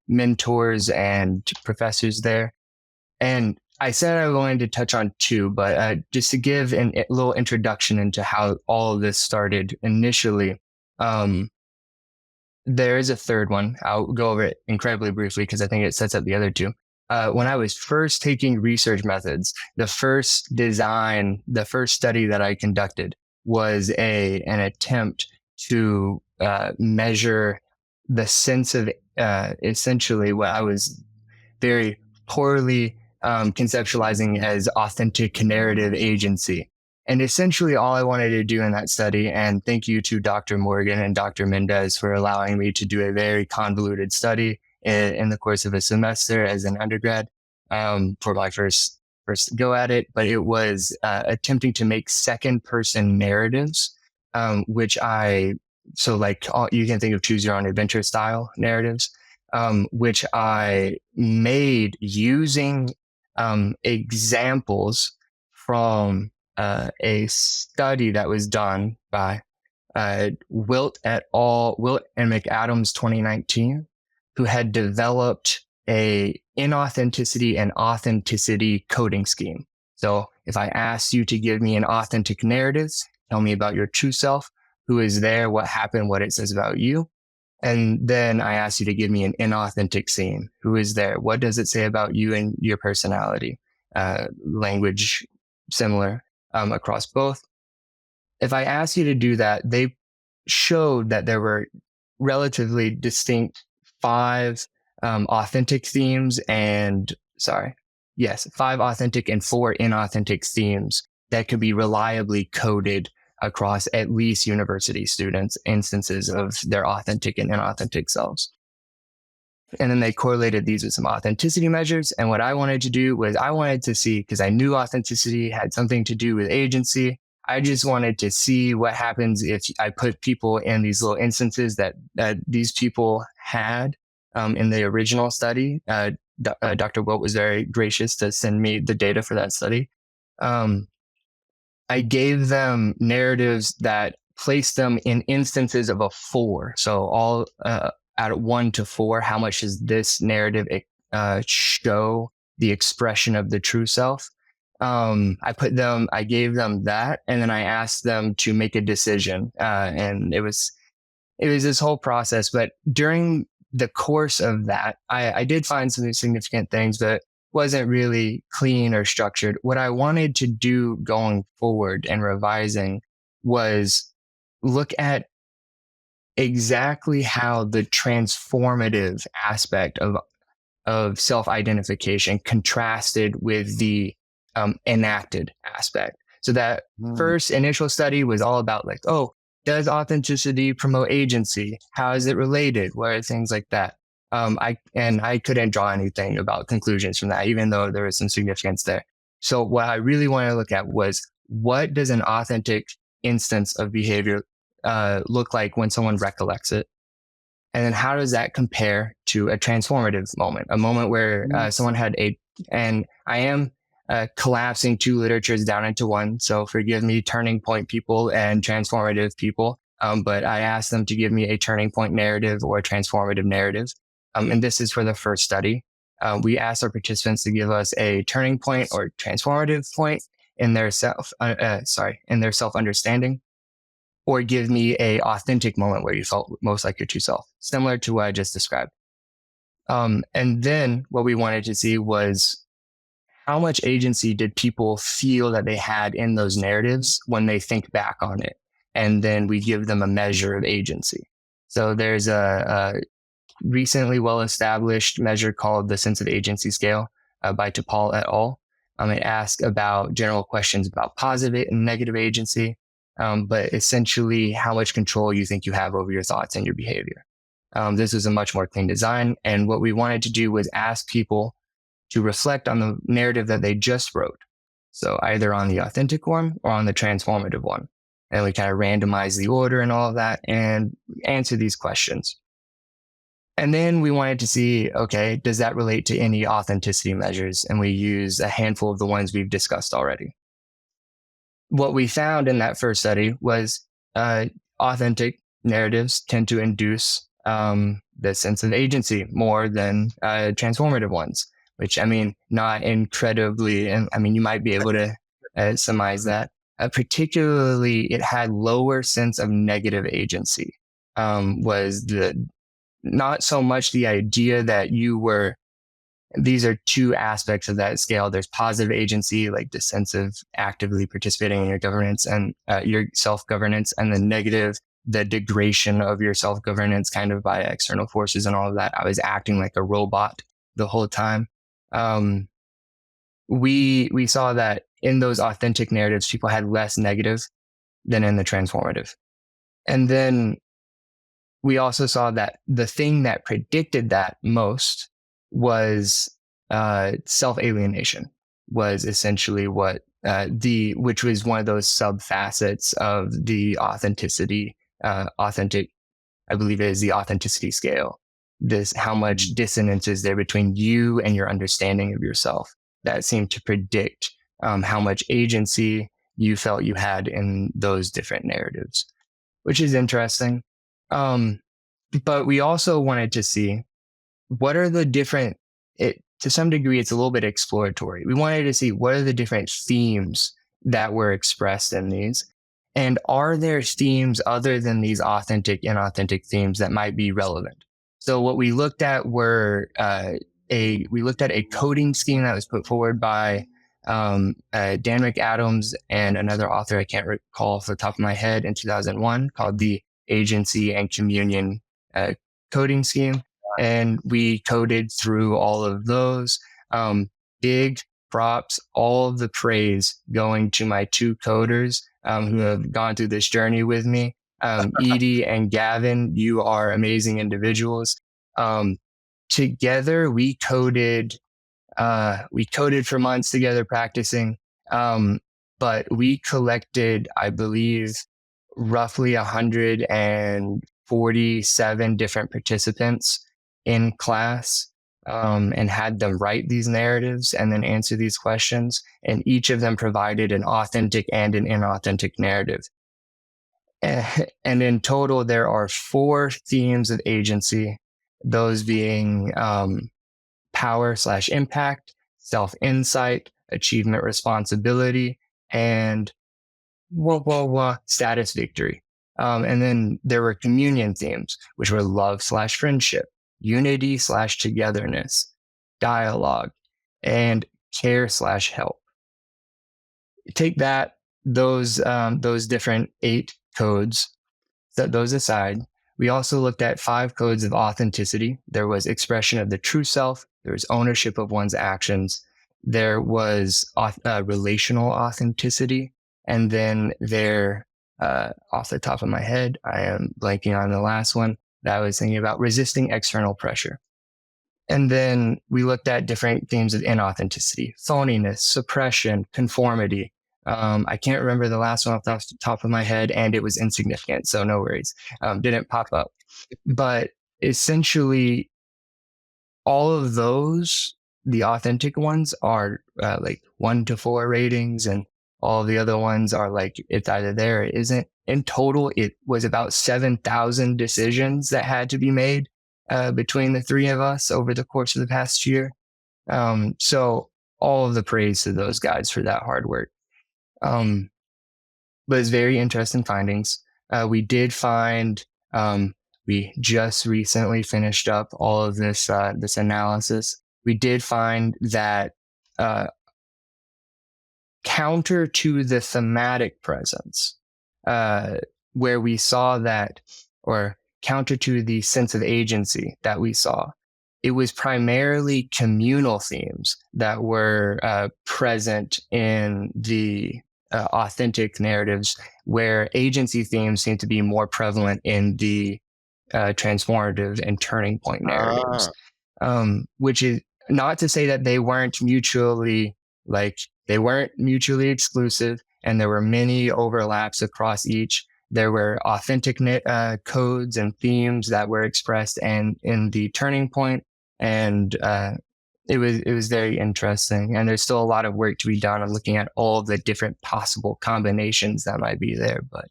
mentors and professors there. And I said I wanted to touch on two, but just to give a little introduction into how all of this started initially. There is a third one. I'll go over it incredibly briefly because I think it sets up the other two. When I was first taking research methods, the first study that I conducted was an attempt to measure the sense of essentially what I was very poorly conceptualizing as authentic narrative agency. And essentially all I wanted to do in that study, and thank you to Dr. Morgan and Dr. Mendez for allowing me to do a very convoluted study in the course of a semester as an undergrad for my first go at it. But it was attempting to make second person narratives, you can think of choose your own adventure style narratives, which I made using examples from a study that was done by Wilt and McAdams 2019, who had developed a inauthenticity and authenticity coding scheme. So if I asked you to give me an authentic narrative, tell me about your true self, who is there, what happened, what it says about you. And then I asked you to give me an inauthentic scene. Who is there? What does it say about you and your personality? Language similar across both. If I asked you to do that, they showed that there were relatively distinct 5 authentic themes and 5 authentic and 4 inauthentic themes that could be reliably coded across at least university students' instances of their authentic and inauthentic selves. And then they correlated these with some authenticity measures. And what I wanted to do was I wanted to see, because I knew authenticity had something to do with agency, I just wanted to see what happens if I put people in these little instances that these people had in the original study. Dr. Wilt was very gracious to send me the data for that study. I gave them narratives that placed them in instances of a 4. So all out of 1 to 4, how much does this narrative show the expression of the true self? I gave them that, and then I asked them to make a decision. And it was this whole process. But during the course of that, I did find some significant things, but wasn't really clean or structured. What I wanted to do going forward and revising was look at exactly how the transformative aspect of self-identification contrasted with the enacted aspect. So that first initial study was all about like, oh, does authenticity promote agency? How is it related? What are things like that? I couldn't draw anything about conclusions from that, even though there was some significance there. So what I really wanted to look at was, what does an authentic instance of behavior look like when someone recollects it? And then how does that compare to a transformative moment, a moment where someone had and I am collapsing 2 literatures down into one. So forgive me, turning point people and transformative people. But I asked them to give me a turning point narrative or a transformative narrative. And this is for the first study. We asked our participants to give us a turning point or transformative point in their self-understanding. or give me a authentic moment where you felt most like your true self, similar to what I just described. And then what we wanted to see was how much agency did people feel that they had in those narratives when they think back on it? And then we give them a measure of agency. So there's a recently well-established measure called the sense of agency scale by Topol et al. It asks about general questions about positive and negative agency, but essentially how much control you think you have over your thoughts and your behavior. This was a much more clean design. And what we wanted to do was ask people to reflect on the narrative that they just wrote. So either on the authentic one or on the transformative one. And we kind of randomize the order and all of that and answer these questions. And then we wanted to see, okay, does that relate to any authenticity measures? And we use a handful of the ones we've discussed already. What we found in that first study was authentic narratives tend to induce the sense of agency more than transformative ones, which, I mean, not incredibly, and I mean, you might be able to surmise that. Particularly, it had lower sense of negative agency, was not so much the idea that you were, these are two aspects of that scale. There's positive agency, like the sense of actively participating in your governance and your self-governance, and the negative, the degradation of your self-governance kind of by external forces and all of that. I was acting like a robot the whole time. We saw that in those authentic narratives, people had less negative than in the transformative. And then we also saw that the thing that predicted that most was self-alienation, was essentially what which was one of those sub-facets of the authenticity, authentic, I believe it is the authenticity scale. This, how much dissonance is there between you and your understanding of yourself, that seemed to predict how much agency you felt you had in those different narratives, which is interesting. But we also wanted to see what are the different, to some degree, it's a little bit exploratory. We wanted to see what are the different themes that were expressed in these. And are there themes other than these authentic, inauthentic themes that might be relevant? So what we looked at were we looked at a coding scheme that was put forward by Dan McAdams and another author I can't recall off the top of my head in 2001, called the Agency and Communion coding scheme. And we coded through all of those. Big props, all of the praise going to my two coders who have gone through this journey with me. Edie and Gavin, you are amazing individuals. Together, we coded for months together practicing. But we collected, I believe, roughly 147 different participants in class, and had them write these narratives and then answer these questions. And each of them provided an authentic and an inauthentic narrative. And in total, there are 4 themes of agency, those being power/impact, self-insight, achievement responsibility, and status victory. And then there were communion themes, which were love/friendship, unity/togetherness, dialogue, and care/help. Take those different 8 codes, set those aside. We also looked at 5 codes of authenticity. There was expression of the true self. There was ownership of one's actions. There was relational authenticity. And then off the top of my head, I am blanking on the last one that I was thinking about, resisting external pressure. And then we looked at different themes of inauthenticity, phoniness, suppression, conformity. I can't remember the last one off the top of my head, and it was insignificant, so no worries. Didn't pop up. But essentially, all of those, the authentic ones, are like 1 to 4 ratings, and all the other ones are like, it's either there or it isn't. In total, it was about 7,000 decisions that had to be made between the 3 of us over the course of the past year. So all of the praise to those guys for that hard work. But it's very interesting findings. We did find, we just recently finished up all of this this analysis. We did find that counter to the thematic presence, where we saw that, or counter to the sense of agency that we saw, it was primarily communal themes that were present in the authentic narratives, where agency themes seem to be more prevalent in the transformative and turning point narratives. Which is not to say that they weren't mutually, like, they weren't mutually exclusive, and there were many overlaps across each. There were authentic codes and themes that were expressed and in the turning point, and it was very interesting. And there's still a lot of work to be done on looking at all the different possible combinations that might be there. But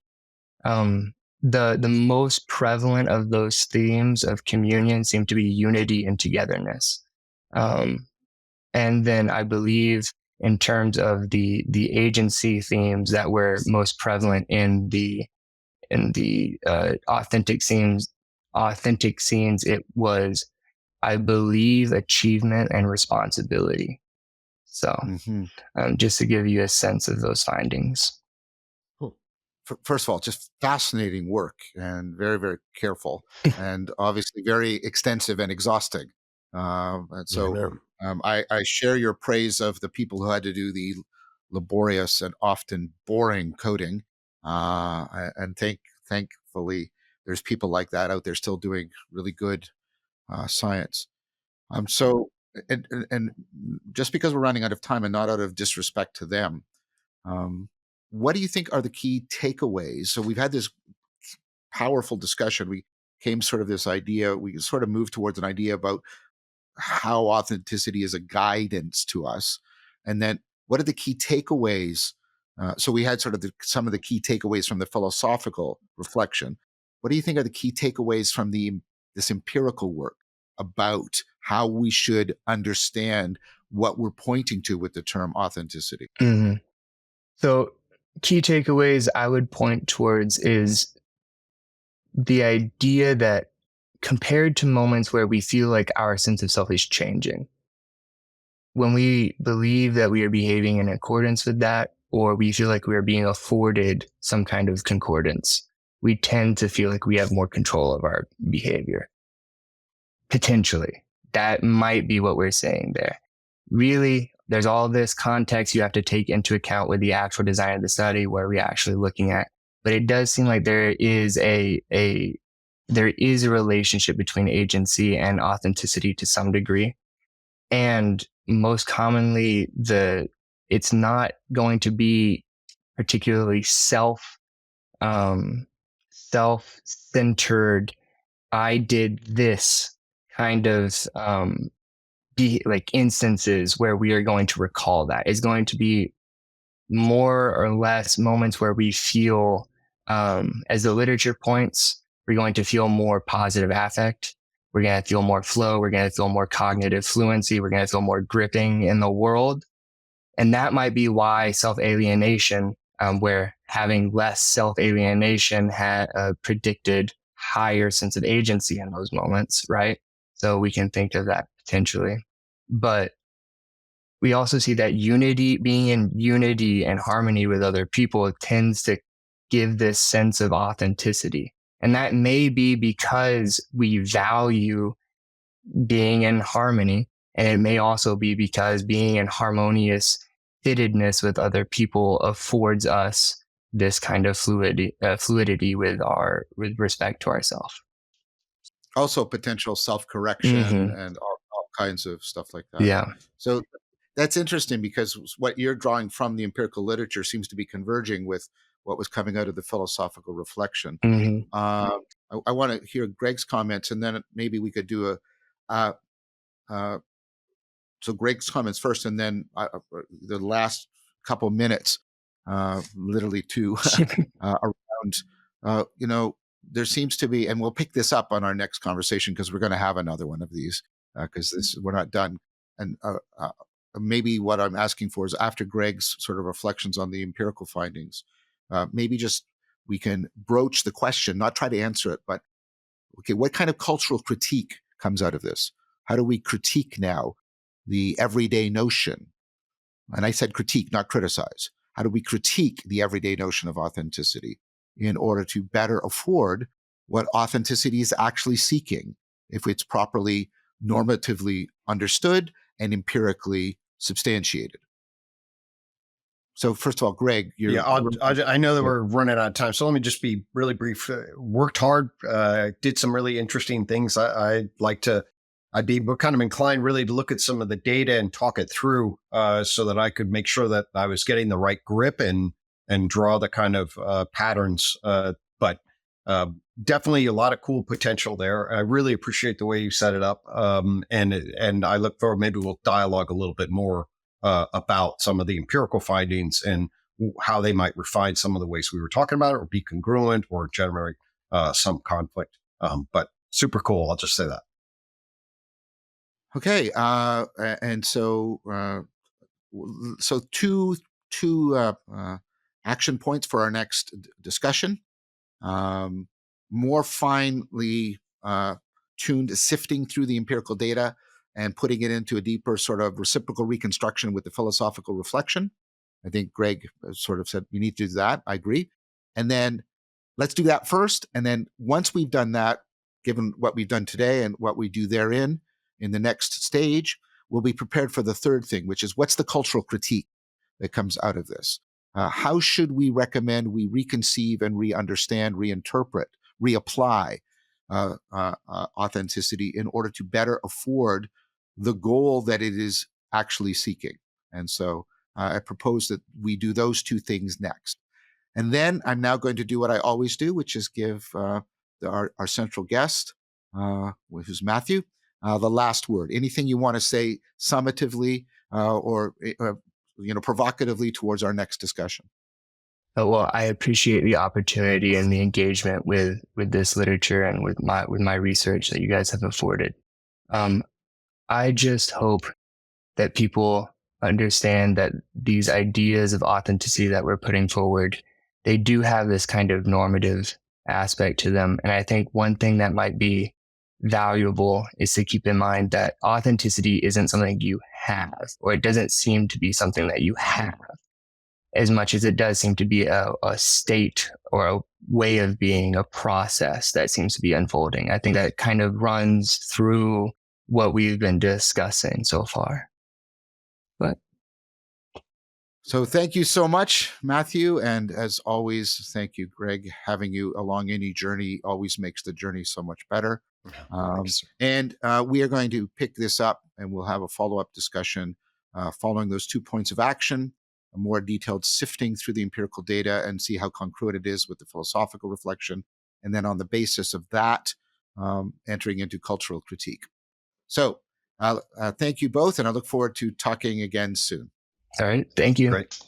the most prevalent of those themes of communion seem to be unity and togetherness. And then I believe in terms of the agency themes that were most prevalent in the authentic scenes, it was, I believe, achievement and responsibility. So just to give you a sense of those findings. First of all, just fascinating work and very, very careful and obviously very extensive and exhausting. And so I share your praise of the people who had to do the laborious and often boring coding. And thankfully, there's people like that out there still doing really good science. So, and just because we're running out of time and not out of disrespect to them, what do you think are the key takeaways? So we've had this powerful discussion. We came sort of this idea, we sort of moved towards an idea about how authenticity is a guidance to us. And then what are the key takeaways? So we had sort of some of the key takeaways from the philosophical reflection. What do you think are the key takeaways from this empirical work about how we should understand what we're pointing to with the term authenticity? Mm-hmm. So key takeaways I would point towards is the idea that compared to moments where we feel like our sense of self is changing, when we believe that we are behaving in accordance with that, or we feel like we are being afforded some kind of concordance, we tend to feel like we have more control of our behavior. Potentially. That might be what we're saying there. Really, there's all this context you have to take into account with the actual design of the study, where we're actually looking at. But it does seem like there is a relationship between agency and authenticity to some degree. And most commonly, it's not going to be particularly self-centered, I did this kind of be like instances where we are going to recall that. It's going to be more or less moments where we feel, as the literature points, we're going to feel more positive affect. We're going to feel more flow. We're going to feel more cognitive fluency. We're going to feel more gripping in the world. And that might be why self-alienation, where having less self-alienation had predicted higher sense of agency in those moments, right? So we can think of that potentially. But we also see that being in unity and harmony with other people tends to give this sense of authenticity. And that may be because we value being in harmony. And it may also be because being in harmonious fittedness with other people affords us this kind of fluidity with respect to ourselves. Also potential self-correction and all kinds of stuff like that. Yeah. So that's interesting, because what you're drawing from the empirical literature seems to be converging with what was coming out of the philosophical reflection. I want to hear Gregg's comments, and then maybe we could do so Gregg's comments first, and then the last couple minutes, literally two, around, there seems to be, and we'll pick this up on our next conversation because we're going to have another one of these, because we're not done. And maybe what I'm asking for is, after Gregg's sort of reflections on the empirical findings, maybe just we can broach the question, not try to answer it, but okay, what kind of cultural critique comes out of this? How do we critique now the everyday notion? And I said critique, not criticize. How do we critique the everyday notion of authenticity in order to better afford what authenticity is actually seeking if it's properly normatively understood and empirically substantiated? So first of all, Gregg, I know that we're running out of time, so let me just be really brief. Worked hard, did some really interesting things. I'd be kind of inclined really to look at some of the data and talk it through, so that I could make sure that I was getting the right grip and draw the kind of patterns. But definitely a lot of cool potential there. I really appreciate the way you set it up, and I look forward. Maybe we'll dialogue a little bit more about some of the empirical findings and how they might refine some of the ways we were talking about it, or be congruent, or generate some conflict. But super cool. I'll just say that. Okay, and so two action points for our next discussion. More finely tuned sifting through the empirical data and putting it into a deeper sort of reciprocal reconstruction with the philosophical reflection. I think Gregg sort of said we need to do that. I agree. And then let's do that first. And then once we've done that, given what we've done today and what we do therein in the next stage, we'll be prepared for the third thing, which is what's the cultural critique that comes out of this? How should we recommend we reconceive and re-understand, reinterpret, reapply authenticity in order to better afford the goal that it is actually seeking? And so I propose that we do those two things next. And then I'm now going to do what I always do, which is give our central guest, who's Matthew, the last word. Anything you want to say summatively or provocatively towards our next discussion? Well, I appreciate the opportunity and the engagement with this literature and with my research that you guys have afforded. I just hope that people understand that these ideas of authenticity that we're putting forward, they do have this kind of normative aspect to them. And I think one thing that might be valuable is to keep in mind that authenticity isn't something you have, or it doesn't seem to be something that you have, as much as it does seem to be a state or a way of being, a process that seems to be unfolding. I think that kind of runs through what we've been discussing so far. But so thank you so much, Matthew. And as always, thank you, Gregg. Having you along any journey always makes the journey so much better. And we are going to pick this up and we'll have a follow-up discussion following those 2 points of action, a more detailed sifting through the empirical data and see how congruent it is with the philosophical reflection. And then on the basis of that, entering into cultural critique. So thank you both. And I look forward to talking again soon. All right. Thank you. Great.